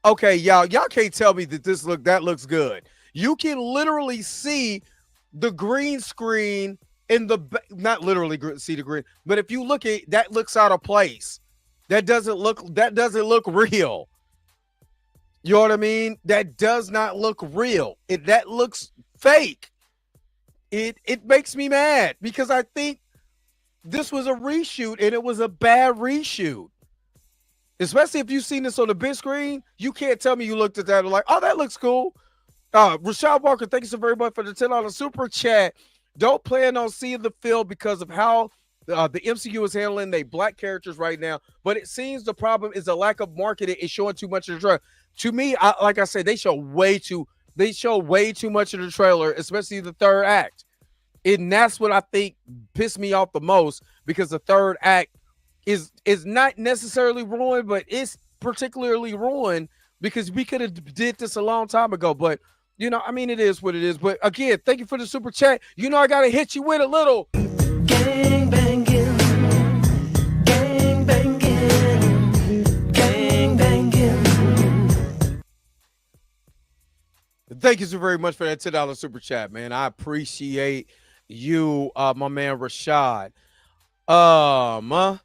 okay, y'all can't tell me that that looks good. You can literally see the green screen in the, not literally see the green, but if you look at that, looks out of place. That doesn't look real. You know what I mean? That does not look real. That looks fake. It makes me mad because I think this was a reshoot and it was a bad reshoot. Especially if you've seen this on the big screen, you can't tell me you looked at that and like, oh, that looks cool. Rashad Walker, thank you so very much for the $10 super chat. Don't plan on seeing the film because of how the MCU is handling their black characters right now. But it seems the problem is a lack of marketing and showing too much of the trailer. To me, like I said, they show way too much of the trailer, especially the third act. And that's what I think pissed me off the most, because the third act is not necessarily ruined, but it's particularly ruined because we could have did this a long time ago. But I mean, it is what it is. But again, thank you for the super chat. I gotta hit you with a little gang banging, gang banging, gang banging. Thank you so very much for that $10 super chat, man. I appreciate you, my man Rashad. Hold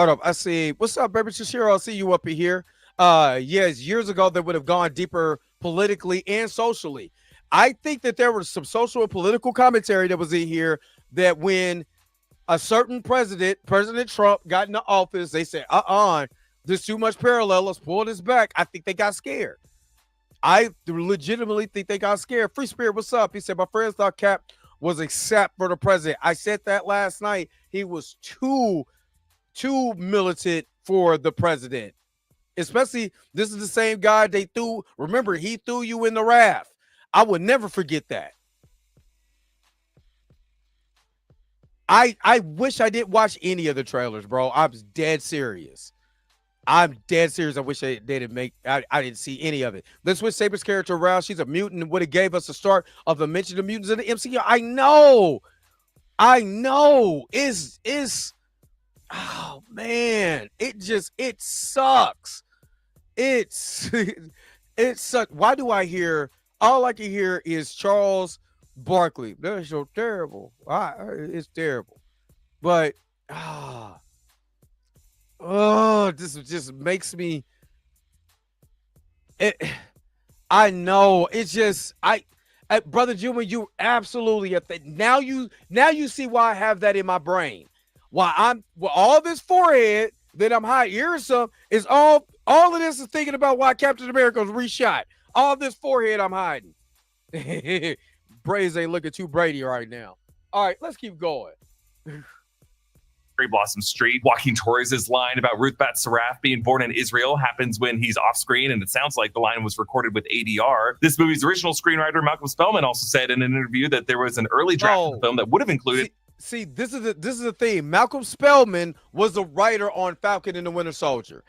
up. I see. What's up, baby Shashiro? I see you up in here. Yes, years ago they would have gone deeper politically and socially. I think that there was some social and political commentary that was in here that when a certain President Trump, got into office, they said, there's too much parallel. Let's pull this back. I think they got scared. I legitimately think they got scared. Free Spirit, what's up? He said, my friends thought Cap was accept for the president. I said that last night. He was too militant for the president. Especially, this is the same guy they threw. Remember, he threw you in the raft. I would never forget that. I wish I didn't watch any of the trailers, bro. I'm dead serious. I wish they didn't make. I didn't see any of it. Let's switch Sabre's character around. She's a mutant. Would have gave us a start of the mention of mutants in the MCU. I know. It's. Oh man, it sucks. It sucks. Why do I hear? All I can hear is Charles Barkley. That's so terrible. It's terrible. But this just makes me. I know. It's just Brother Juma, you absolutely have. Now you see why I have that in my brain. Why all this forehead that I'm hiding here is all of this is thinking about why Captain America was reshot. All this forehead I'm hiding. Braves ain't looking too Brady right now. All right, let's keep going. Blossom Street. Joaquin Torres' line about Ruth Bat Saraf being born in Israel happens when he's off screen, and it sounds like the line was recorded with ADR. This movie's original screenwriter Malcolm Spellman also said in an interview that there was an early draft of the film that would have included. See, this is the thing. Malcolm Spellman was the writer on Falcon and the Winter Soldier.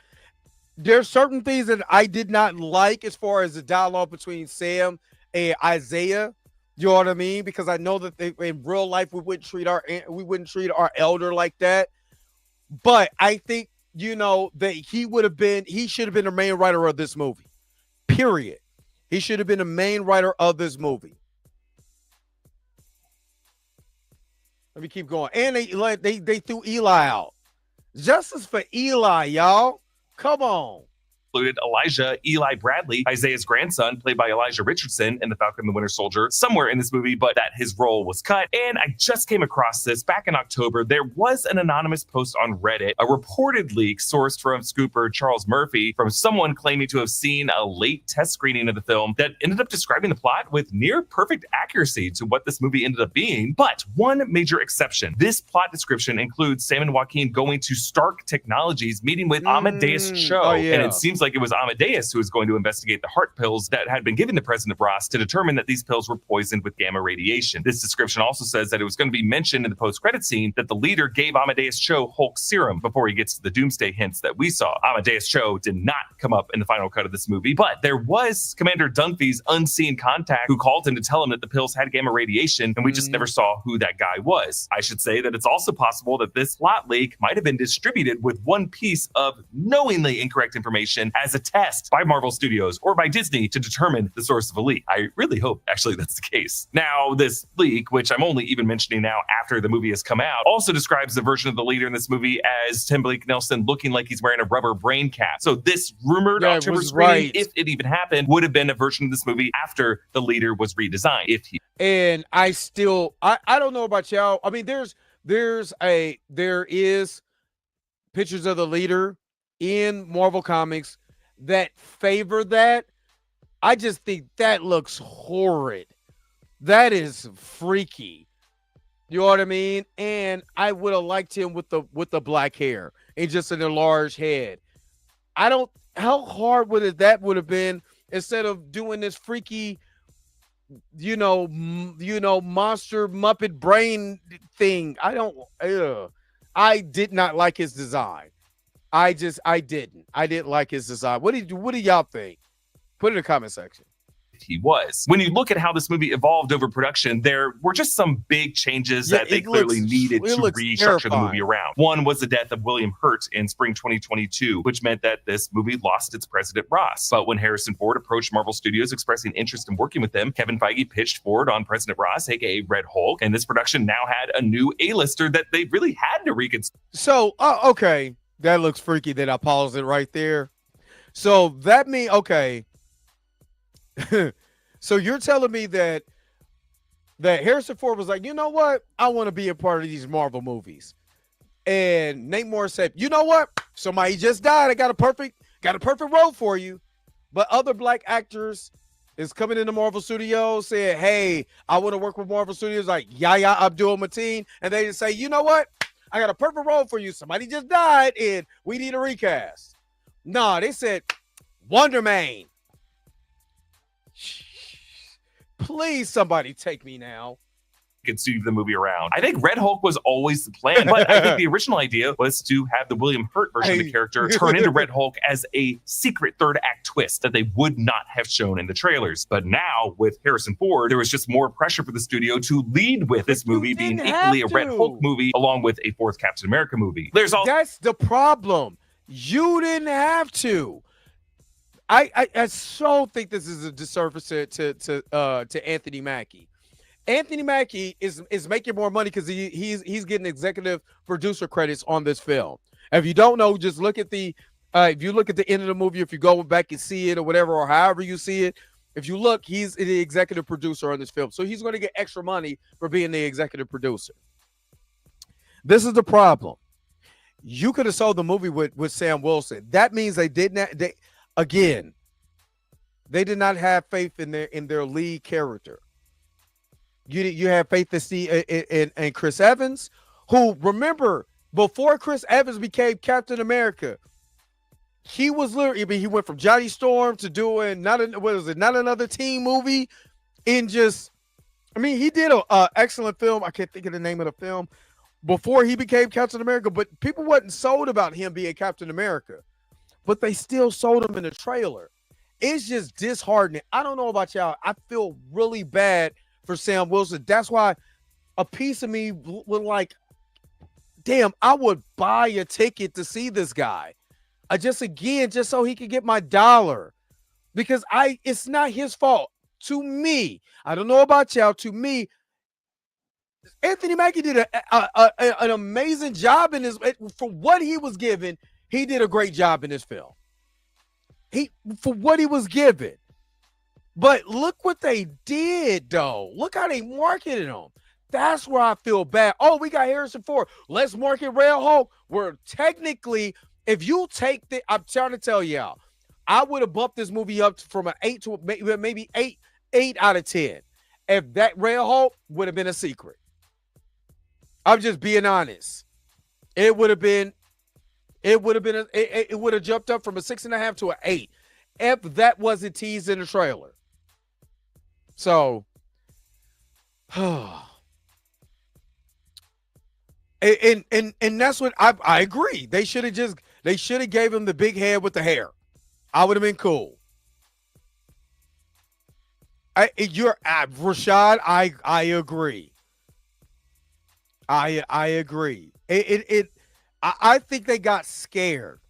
There's certain things that I did not like as far as the dialogue between Sam and Isaiah. You know what I mean? Because I know that in real life we wouldn't treat our elder like that. But I think that he should have been the main writer of this movie. Period. He should have been the main writer of this movie. Let me keep going. And they threw Eli out. Justice for Eli, y'all. Come on. Included Elijah Eli Bradley, Isaiah's grandson, played by Elijah Richardson in The Falcon and the Winter Soldier, somewhere in this movie, but that his role was cut. And I just came across this back in October. There was an anonymous post on Reddit, a reported leak sourced from scooper Charles Murphy, from someone claiming to have seen a late test screening of the film that ended up describing the plot with near perfect accuracy to what this movie ended up being. But one major exception. This plot description includes Sam and Joaquin going to Stark Technologies, meeting with Amadeus Cho. Oh, yeah. And it seems like it was Amadeus who was going to investigate the heart pills that had been given to President Ross to determine that these pills were poisoned with gamma radiation. This description also says that it was going to be mentioned in the post-credit scene that the leader gave Amadeus Cho Hulk serum before he gets to the doomsday hints that we saw. Amadeus Cho did not come up in the final cut of this movie, but there was Commander Dunphy's unseen contact who called him to tell him that the pills had gamma radiation, and we just never saw who that guy was. I should say that it's also possible that this plot leak might have been distributed with one piece of knowingly incorrect information as a test by Marvel Studios or by Disney to determine the source of a leak. I really hope actually that's the case. Now, this leak, which I'm only even mentioning now after the movie has come out, also describes the version of the leader in this movie as Tim Blake Nelson looking like he's wearing a rubber brain cap. So this rumored October screening, if it even happened, would have been a version of this movie after the leader was redesigned. And I don't know about y'all. I mean, there is pictures of the leader in Marvel Comics that favor that. I just think that looks horrid. That is freaky. You know what I mean? And I would have liked him with the black hair and just an enlarged head. How hard would have been instead of doing this freaky, monster Muppet brain thing. I did not like his design. I didn't like his design. What do y'all think? Put it in the comment section. He was. When you look at how this movie evolved over production, there were just some big changes that they clearly needed to restructure the movie around. One was the death of William Hurt in spring 2022, which meant that this movie lost its President Ross. But when Harrison Ford approached Marvel Studios expressing interest in working with them, Kevin Feige pitched Ford on President Ross, aka Red Hulk, and this production now had a new A-lister that they really had to reconsider. So, okay, that looks freaky. That I paused it right there. So that means okay. So you're telling me that Harrison Ford was like, you know what? I want to be a part of these Marvel movies. And Nate Morris said, you know what? Somebody just died. I got a perfect role for you. But other black actors is coming into Marvel Studios saying, hey, I want to work with Marvel Studios like Yahya Abdul-Mateen. And they just say, you know what? I got a perfect role for you. Somebody just died and we need a recast. No, they said Wonder Man. Please, somebody take me now. Conceive the movie around. I think Red Hulk was always the plan, but I think the original idea was to have the William Hurt version of the character turn into Red Hulk as a secret third act twist that they would not have shown in the trailers. But now with Harrison Ford, there was just more pressure for the studio to lead with this movie being equally a Red Hulk movie along with a fourth Captain America movie. That's the problem. You didn't have to. I so think this is a disservice to Anthony Mackie. Anthony Mackie is making more money because he's getting executive producer credits on this film. If you don't know, just look at if you look at the end of the movie, if you go back and see it or whatever, or however you see it, if you look, he's the executive producer on this film. So he's going to get extra money for being the executive producer. This is the problem. You could have sold the movie with Sam Wilson. That means they did not. They did not have faith in their lead character. You have faith to see in Chris Evans, who, remember, before Chris Evans became Captain America, he was literally, I mean, he went from Johnny Storm to doing not another teen movie, he did a excellent film. I can't think of the name of the film before he became Captain America, but people wasn't sold about him being Captain America, but they still sold him in the trailer. It's just disheartening. I don't know about y'all. I feel really bad for Sam Wilson. That's why a piece of me would like, damn, I would buy a ticket to see this guy. Just so he could get my $1. Because it's not his fault. To me, I don't know about y'all, to me, Anthony Mackie did an amazing job in this. For what he was given, he did a great job in this film. For what he was given. But look what they did, though. Look how they marketed him. That's where I feel bad. Oh, we got Harrison Ford. Let's market Red Hulk. Where technically, if you take I'm trying to tell y'all, I would have bumped this movie up from an 8 to maybe 8 out of 10. If that Red Hulk would have been a secret. I'm just being honest. It would have jumped up from a 6.5 to an 8 if that wasn't teased in the trailer. So, and that's what I agree. They should have gave him the big head with the hair. I would have been cool. Rashad. I agree. I agree. I think they got scared.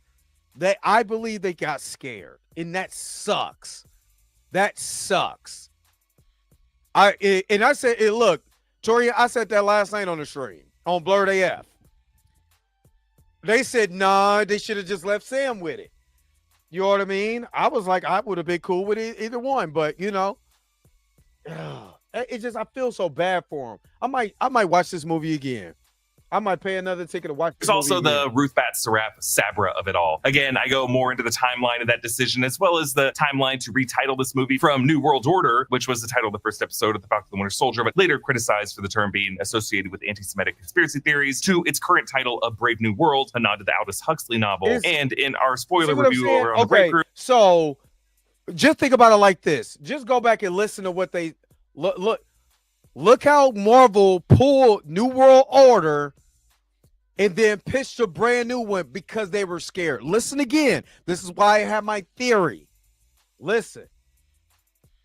I believe they got scared, and that sucks. That sucks. I said, look, Tori, I said that last night on the stream on Blurred AF. They said, nah, they should have just left Sam with it. You know what I mean? I was like, I would have been cool with either one, but you know, it's just I feel so bad for him. I might watch this movie again. I might pay another ticket to watch. There's also the Ruth Bat Sabra of it all. Again, I go more into the timeline of that decision, as well as the timeline to retitle this movie from New World Order, which was the title of the first episode of The Falcon and the Winter Soldier, but later criticized for the term being associated with anti-Semitic conspiracy theories, to its current title of Brave New World, a nod to the Aldous Huxley novel. And in our spoiler review over on the break room. So just think about it like this. Just go back and listen to what they look how Marvel pulled New World Order and then pitched a brand new one because they were scared. Listen again. This is why I have my theory. Listen.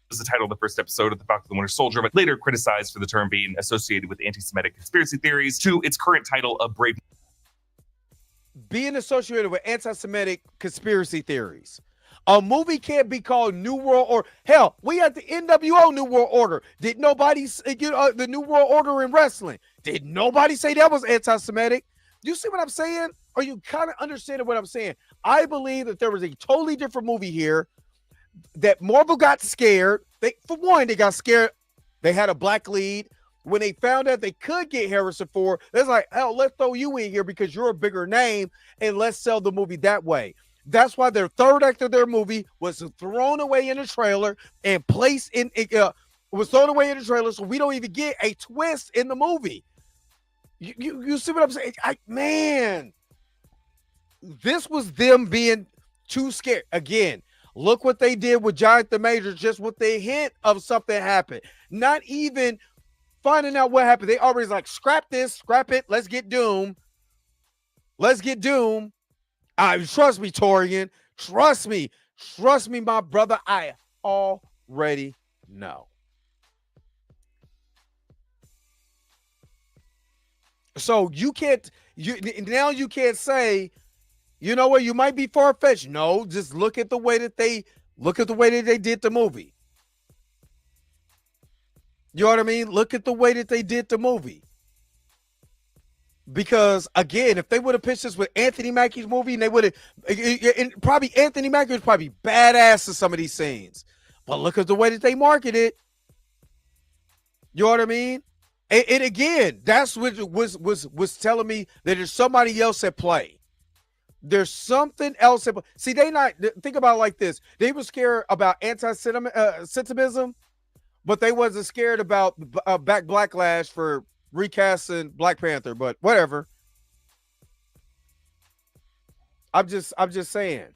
Was the title of the first episode of The Falcon and the Winter Soldier, but later criticized for the term being associated with anti-Semitic conspiracy theories, to its current title of Brave. Being associated with anti-Semitic conspiracy theories. A movie can't be called New World Order. Hell, we had the NWO New World Order. Did nobody get the New World Order in wrestling? Did nobody say that was anti-Semitic? You see what I'm saying? Are you kind of understanding what I'm saying? I believe that there was a totally different movie here, that Marvel got scared. For one, they got scared. They had a black lead. When they found out they could get Harrison Ford, it's like, hell, let's throw you in here because you're a bigger name, and let's sell the movie that way. That's why their third act of their movie was thrown away in a trailer and placed in was thrown away in the trailer, so we don't even get a twist in the movie. You see what I'm saying? Man, this was them being too scared. Again, look what they did with Giant the Major, just with the hint of something happened. Not even finding out what happened. They already like, scrap this, scrap it. Let's get Doom. Let's get Doom. Trust me, Torian. Trust me, my brother. I already know. So you can't say, you know what, you might be far-fetched. No, just look at the way that they did the movie. You know what I mean? Look at the way that they did the movie. Because again, if they would have pitched this with Anthony Mackie's movie, and they would have, and probably Anthony Mackie was probably badass in some of these scenes. But look at the way that they market it. You know what I mean? And again, that's what was telling me that there's somebody else at play. There's something else at play. See, think about it like this. They were scared about anti-Semitism, but they wasn't scared about backlash for recasting Black Panther. But whatever. I'm just saying.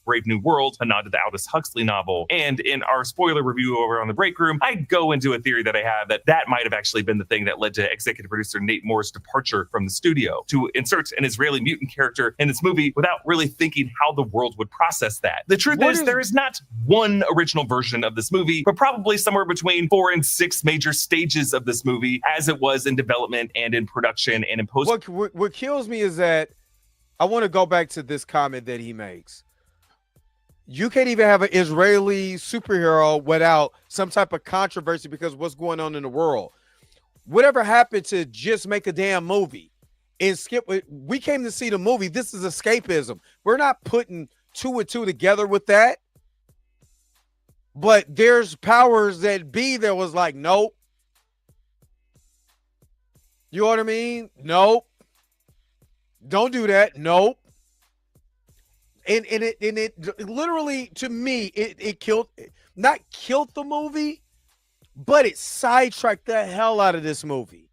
Brave New World, a nod to the Aldous Huxley novel. And in our spoiler review over on the break room, I go into a theory that I have that might have actually been the thing that led to executive producer Nate Moore's departure from the studio, to insert an Israeli mutant character in this movie without really thinking how the world would process that. The truth is, there is not one original version of this movie, but probably somewhere between 4 and 6 major stages of this movie, as it was in development and in production and in post. What kills me is that I want to go back to this comment that he makes. You can't even have an Israeli superhero without some type of controversy because of what's going on in the world. Whatever happened to just make a damn movie and skip? We came to see the movie. This is escapism. We're not putting 2 and 2 together with that. But there's powers that be that was like, nope. You know what I mean? Nope. Don't do that. Nope. And it literally, to me, it not killed the movie, but it sidetracked the hell out of this movie.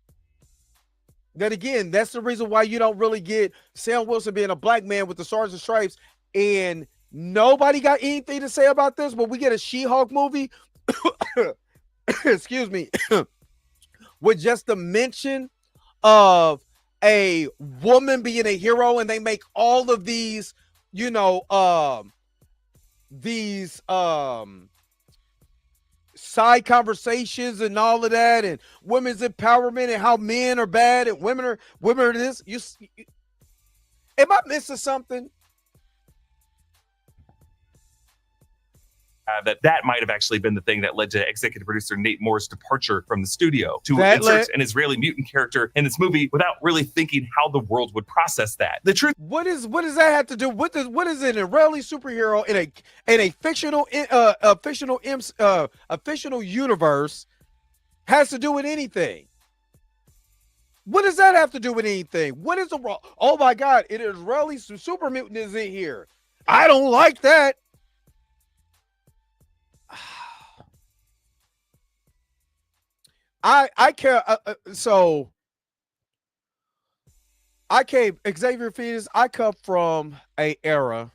That again, that's the reason why you don't really get Sam Wilson being a black man with the Stars and Stripes, and nobody got anything to say about this, but we get a She-Hulk movie, excuse me, with just the mention of a woman being a hero, and they make all of these side conversations and all of that, and women's empowerment and how men are bad and women are this. Am I missing something? that might have actually been the thing that led to executive producer Nate Moore's departure from the studio to That insert an Israeli mutant character in this movie without really thinking how the world would process that. The truth what does that have to do? What is an Israeli superhero in a fictional fictional universe has to do with anything? What does that have to do with anything? What is the wrong? Oh my God, an Israeli super mutant is in here. I don't like that. I care. So I came Xavier Fetus. I come from a era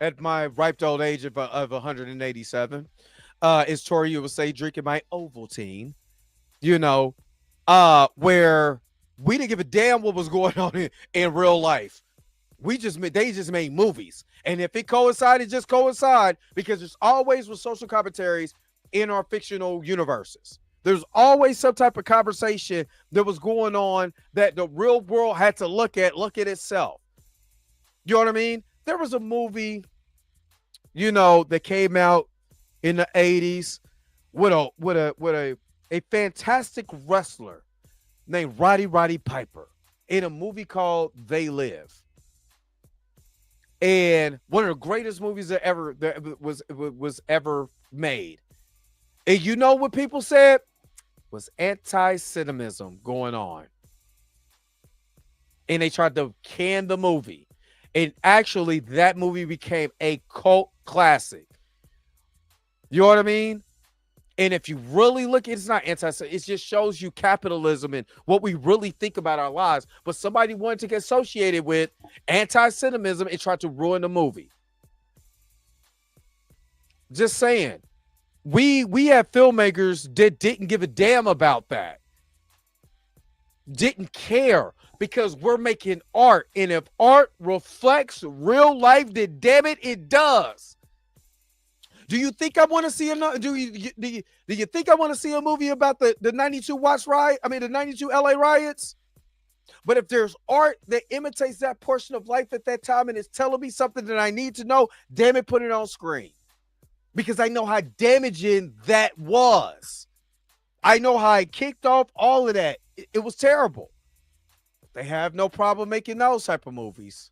at my ripe old age of 187. As Tori would say, drinking my Ovaltine. You know, where we didn't give a damn what was going on in real life. They just made movies, and if it coincided, just coincide, because there's always with social commentaries in our fictional universes. There's always some type of conversation that was going on that the real world had to look at itself. You know what I mean? There was a movie, that came out in the 80s with a fantastic wrestler named Roddy Piper in a movie called They Live. And one of the greatest movies that was ever made. And you know what people said? Was anti-Semitism going on. And they tried to can the movie. And actually, that movie became a cult classic. You know what I mean? And if you really look, it's not anti-Semitism. It just shows you capitalism and what we really think about our lives. But somebody wanted to get associated with anti-Semitism and tried to ruin the movie. Just saying. We have filmmakers that didn't give a damn about that. Didn't care, because we're making art. And if art reflects real life, then damn it, it does. Do you think I want to see another? Do you think I want to see a movie about the 92 Watts riot? I mean, the 92 LA riots? But if there's art that imitates that portion of life at that time and is telling me something that I need to know, damn it, put it on screen. Because I know how damaging that was. I know how I kicked off all of that. It was terrible. They have no problem making those type of movies.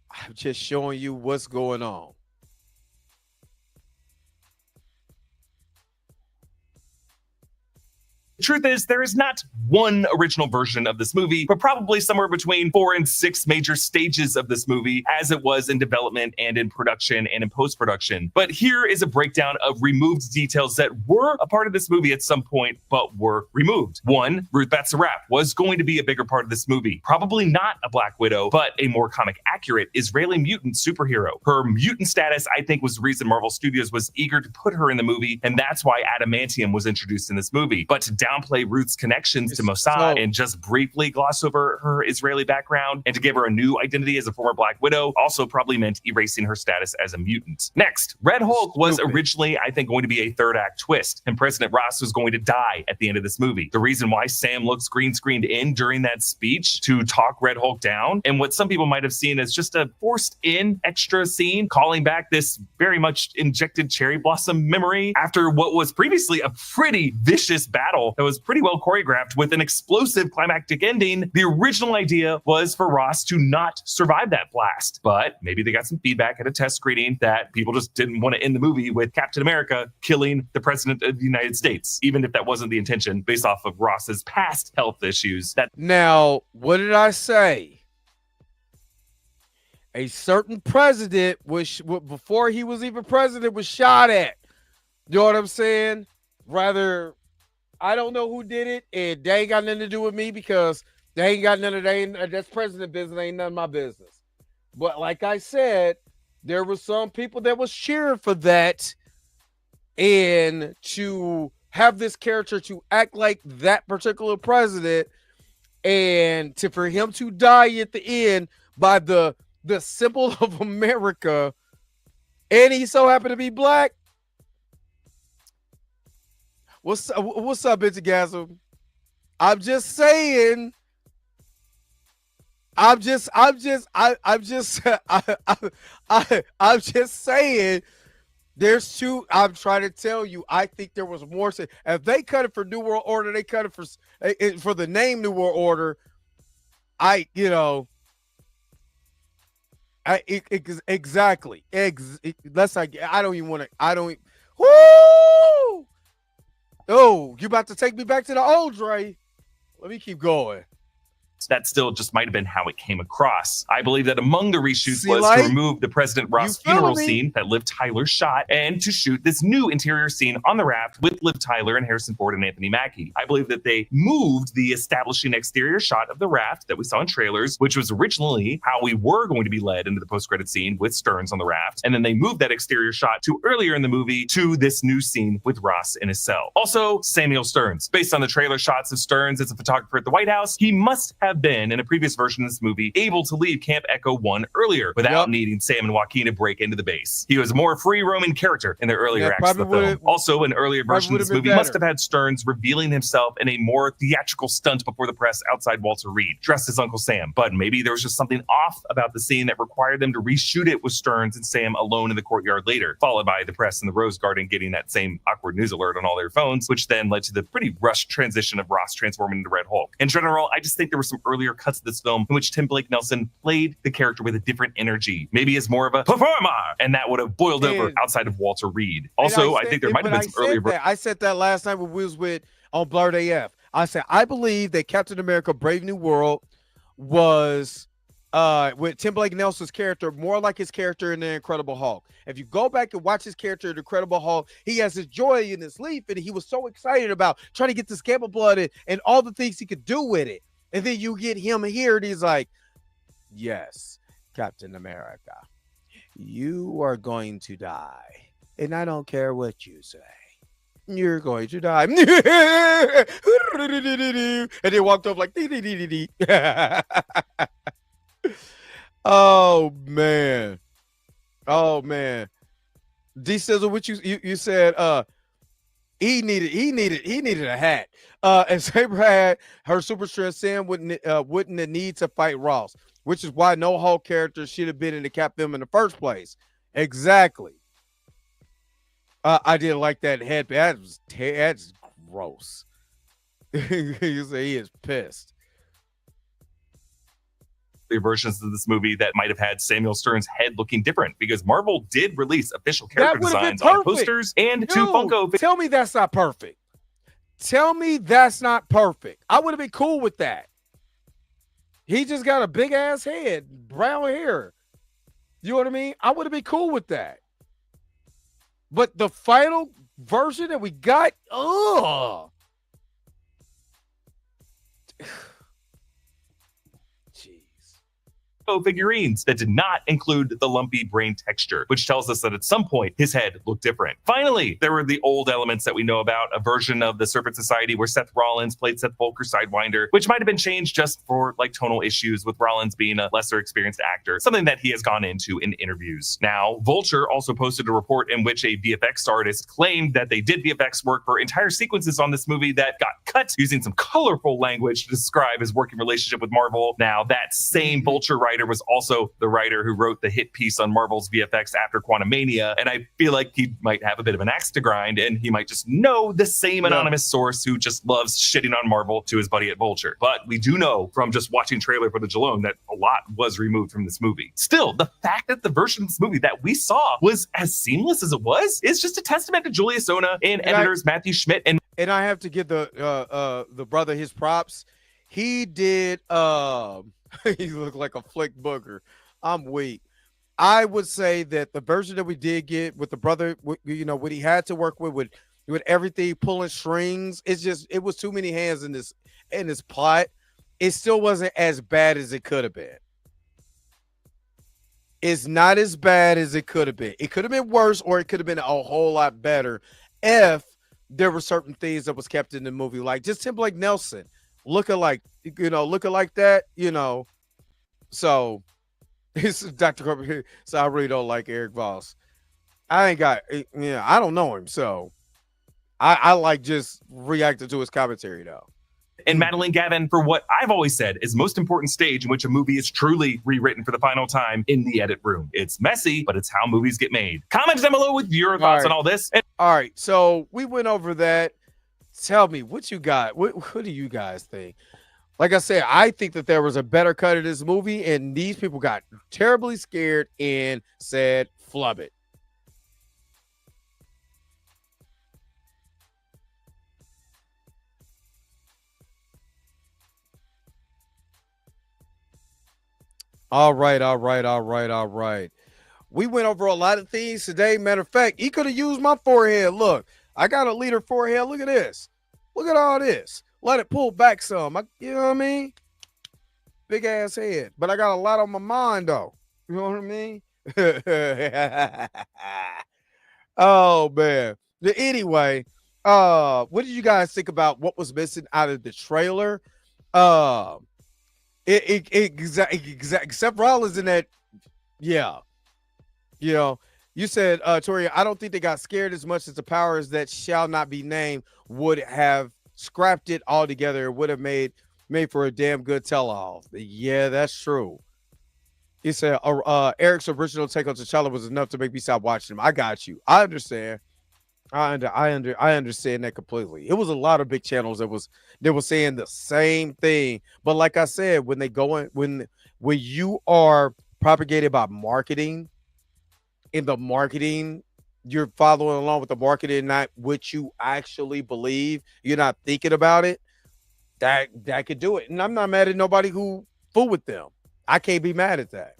I'm just showing you what's going on. The truth is, there is not one original version of this movie, but probably somewhere between 4 and 6 major stages of this movie, as it was in development and in production and in post-production. But here is a breakdown of removed details that were a part of this movie at some point, but were removed. 1, Ruth Batsarap was going to be a bigger part of this movie. Probably not a Black Widow, but a more comic-accurate Israeli mutant superhero. Her mutant status, I think, was the reason Marvel Studios was eager to put her in the movie, and that's why adamantium was introduced in this movie. But to downplay Ruth's connections to Mossad and just briefly gloss over her Israeli background and to give her a new identity as a former Black Widow also probably meant erasing her status as a mutant. Next, Red Hulk was originally, I think, going to be a third act twist, and President Ross was going to die at the end of this movie. The reason why Sam looks green screened in during that speech to talk Red Hulk down, and what some people might have seen as just a forced in extra scene, calling back this very much injected cherry blossom memory after what was previously a pretty vicious battle that was pretty well choreographed with an explosive climactic ending. The original idea was for Ross to not survive that blast, but maybe they got some feedback at a test screening that people just didn't want to end the movie with Captain America killing the president of the United States, even if that wasn't the intention based off of Ross's past health issues. Now, what did I say? A certain president was, before he was even president, was shot at. You know what I'm saying? Rather, I don't know who did it, and they ain't got nothing to do with me, because they ain't got none of that's president business, ain't none of my business. But like I said, there were some people that was cheering for that, and to have this character to act like that particular president, and for him to die at the end by the symbol of America, and he so happened to be Black. What's up, Bitch Gasm? I'm just saying, I'm just I'm just I'm just I'm just saying there's two. I'm trying to tell you. I think there was more. If they cut it for New World Order, they cut it for the name New World Order. I you know exactly. Let's not. I don't even want to. I don't. Woo! Oh, you about to take me back to the old Dre? Let me keep going. That still just might have been how it came across. I believe that among the reshoots See, was like, to remove the President Ross you funeral feeling me? scene that Liv Tyler shot and to shoot this new interior scene on the raft with Liv Tyler and Harrison Ford and Anthony Mackie. I believe that they moved the establishing exterior shot of the raft that we saw in trailers, which was originally how we were going to be led into the post-credit scene with Stearns on the raft. And then they moved that exterior shot to earlier in the movie to this new scene with Ross in his cell. Also, Samuel Stearns. Based on the trailer shots of Stearns as a photographer at the White House, he must have been in a previous version of this movie able to leave Camp Echo 1 earlier without needing Sam and Joaquin to break into the base. He was a more free-roaming character in the earlier acts of the film. Also, an earlier version of this movie must have had Stearns revealing himself in a more theatrical stunt before the press outside Walter Reed, dressed as Uncle Sam. But maybe there was just something off about the scene that required them to reshoot it with Stearns and Sam alone in the courtyard later, followed by the press in the Rose Garden getting that same awkward news alert on all their phones, which then led to the pretty rushed transition of Ross transforming into Red Hulk. In general, I just think there were some earlier cuts of this film in which Tim Blake Nelson played the character with a different energy, maybe as more of a performer, and that would have boiled over outside of Walter Reed. Also, I think there might have been some earlier. I said that last night when we was with on Blurred AF. I said I believe that Captain America: Brave New World was with Tim Blake Nelson's character more like his character in The Incredible Hulk. If you go back and watch his character in The Incredible Hulk, he has his joy in his leaf, and he was so excited about trying to get this gamma blood and all the things he could do with it. And then you get him here, and he's like, yes, Captain America, you are going to die. And I don't care what you say. You're going to die. And they walked up like, oh, man. Oh, man. D Sizzle, what you said, he needed a hat. And Saber had her super strength. Sam wouldn't need to fight Ross, which is why no Hulk character should have been in the Cap film in the first place. Exactly. I didn't like that head. That's gross. You say he is pissed. Versions of this movie that might have had Samuel Stearns' head looking different, because Marvel did release official character designs on posters and two Funko. Tell me that's not perfect. Tell me that's not perfect. I would have been cool with that. He just got a big ass head, brown hair. You know what I mean? I would have been cool with that. But the final version that we got, figurines that did not include the lumpy brain texture, which tells us that at some point his head looked different. Finally, there were the old elements that we know about, a version of the Serpent Society where Seth Rollins played Seth Volker Sidewinder, which might have been changed just for like tonal issues with Rollins being a lesser experienced actor, something that he has gone into in interviews. Now, Vulture also posted a report in which a VFX artist claimed that they did VFX work for entire sequences on this movie that got cut using some colorful language to describe his working relationship with Marvel. Now, that same Vulture writer was also the writer who wrote the hit piece on Marvel's VFX after Quantumania, and I feel like he might have a bit of an axe to grind, and he might just know the same anonymous source who just loves shitting on Marvel to his buddy at Vulture. But we do know from just watching trailer footage alone that a lot was removed from this movie. Still, the fact that the version of this movie that we saw was as seamless as it was is just a testament to Julius Ona and editors Matthew Schmidt. And I have to give the brother his props. He did he looked like a flick booger. I'm weak. I would say that the version that we did get with the brother, you know, what he had to work with everything pulling strings, it was too many hands in this plot. It still wasn't as bad as it could have been. It's not as bad as it could have been. It could have been worse, or it could have been a whole lot better if there were certain things that was kept in the movie, like just Tim Blake Nelson looking like that, you know. So this is Dr. Corbett here. So I really don't like Eric Voss. I don't know him. So I like just reacting to his commentary though. and Madeline Gavin for what I've always said is most important stage in which a movie is truly rewritten for the final time in the edit room. It's messy, but it's how movies get made. Comment down below with your thoughts on all this. And all right, so we went over that. Tell me what you got. What do you guys think? Like I said, I think that there was a better cut of this movie, and these people got terribly scared and said, flub it. All right. We went over a lot of things today. Matter of fact, he could have used my forehead. Look, I got a leader forehead. Look at this. Look at all this. Let it pull back some. You know what I mean? Big ass head. But I got a lot on my mind, though. You know what I mean? Oh, man. Anyway, what did you guys think about what was missing out of the trailer? Except Rollins in that, yeah. You know, you said, Tori, I don't think they got scared as much as the powers that shall not be named would have scrapped it altogether. It would have made for a damn good tell-all. Yeah, that's true. He said, Eric's original take on T'Challa was enough to make me stop watching him. I got you. I understand. I understand that completely. It was a lot of big channels that were saying the same thing. But like I said, when you are propagated by marketing, in the marketing, you're following along with the marketing, not what you actually believe. You're not thinking about it. That could do it. And I'm not mad at nobody who fool with them. I can't be mad at that.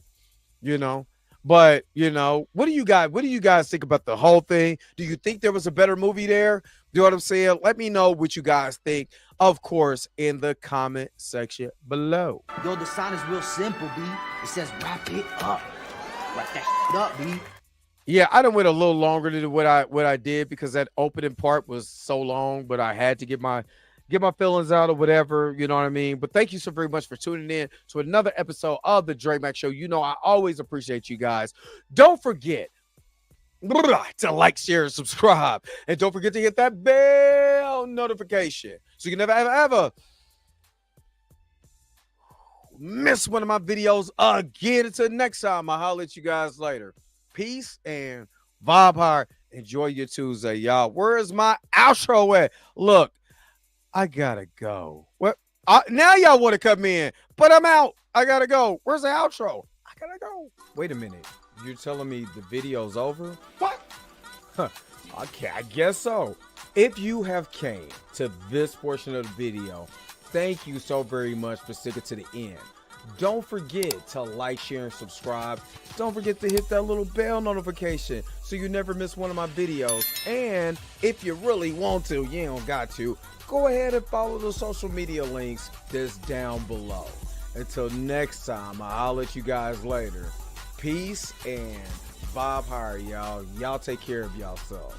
You know. But, you know, what do you guys think about the whole thing? Do you think there was a better movie there? You know what I'm saying? Let me know what you guys think, of course, in the comment section below. Yo, the sign is real simple, B. It says wrap it up. Wrap that shit up, B. Yeah, I done went a little longer than what I did because that opening part was so long, but I had to get my feelings out or whatever, you know what I mean? But thank you so very much for tuning in to another episode of the Drake Mack Show. You know, I always appreciate you guys. Don't forget to like, share, and subscribe. And don't forget to hit that bell notification so you can never, ever miss one of my videos again. Until next time, I'll holler at you guys later. Peace and vibe hard. Enjoy your Tuesday, y'all. Where is my outro at? Look, I gotta go. What? Now y'all want to come in, but I'm out. I gotta go. Where's the outro? I gotta go. Wait a minute. You're telling me the video's over? What? Huh. Okay, I guess so. If you have came to this portion of the video, thank you so very much for sticking to the end. Don't forget to like, share, and subscribe. Don't forget to hit that little bell notification so you never miss one of my videos. And if you really want to, you don't got to, go ahead and follow the social media links that's down below. Until next time, I'll let you guys later. Peace and vibe higher, y'all. Y'all take care of yourself.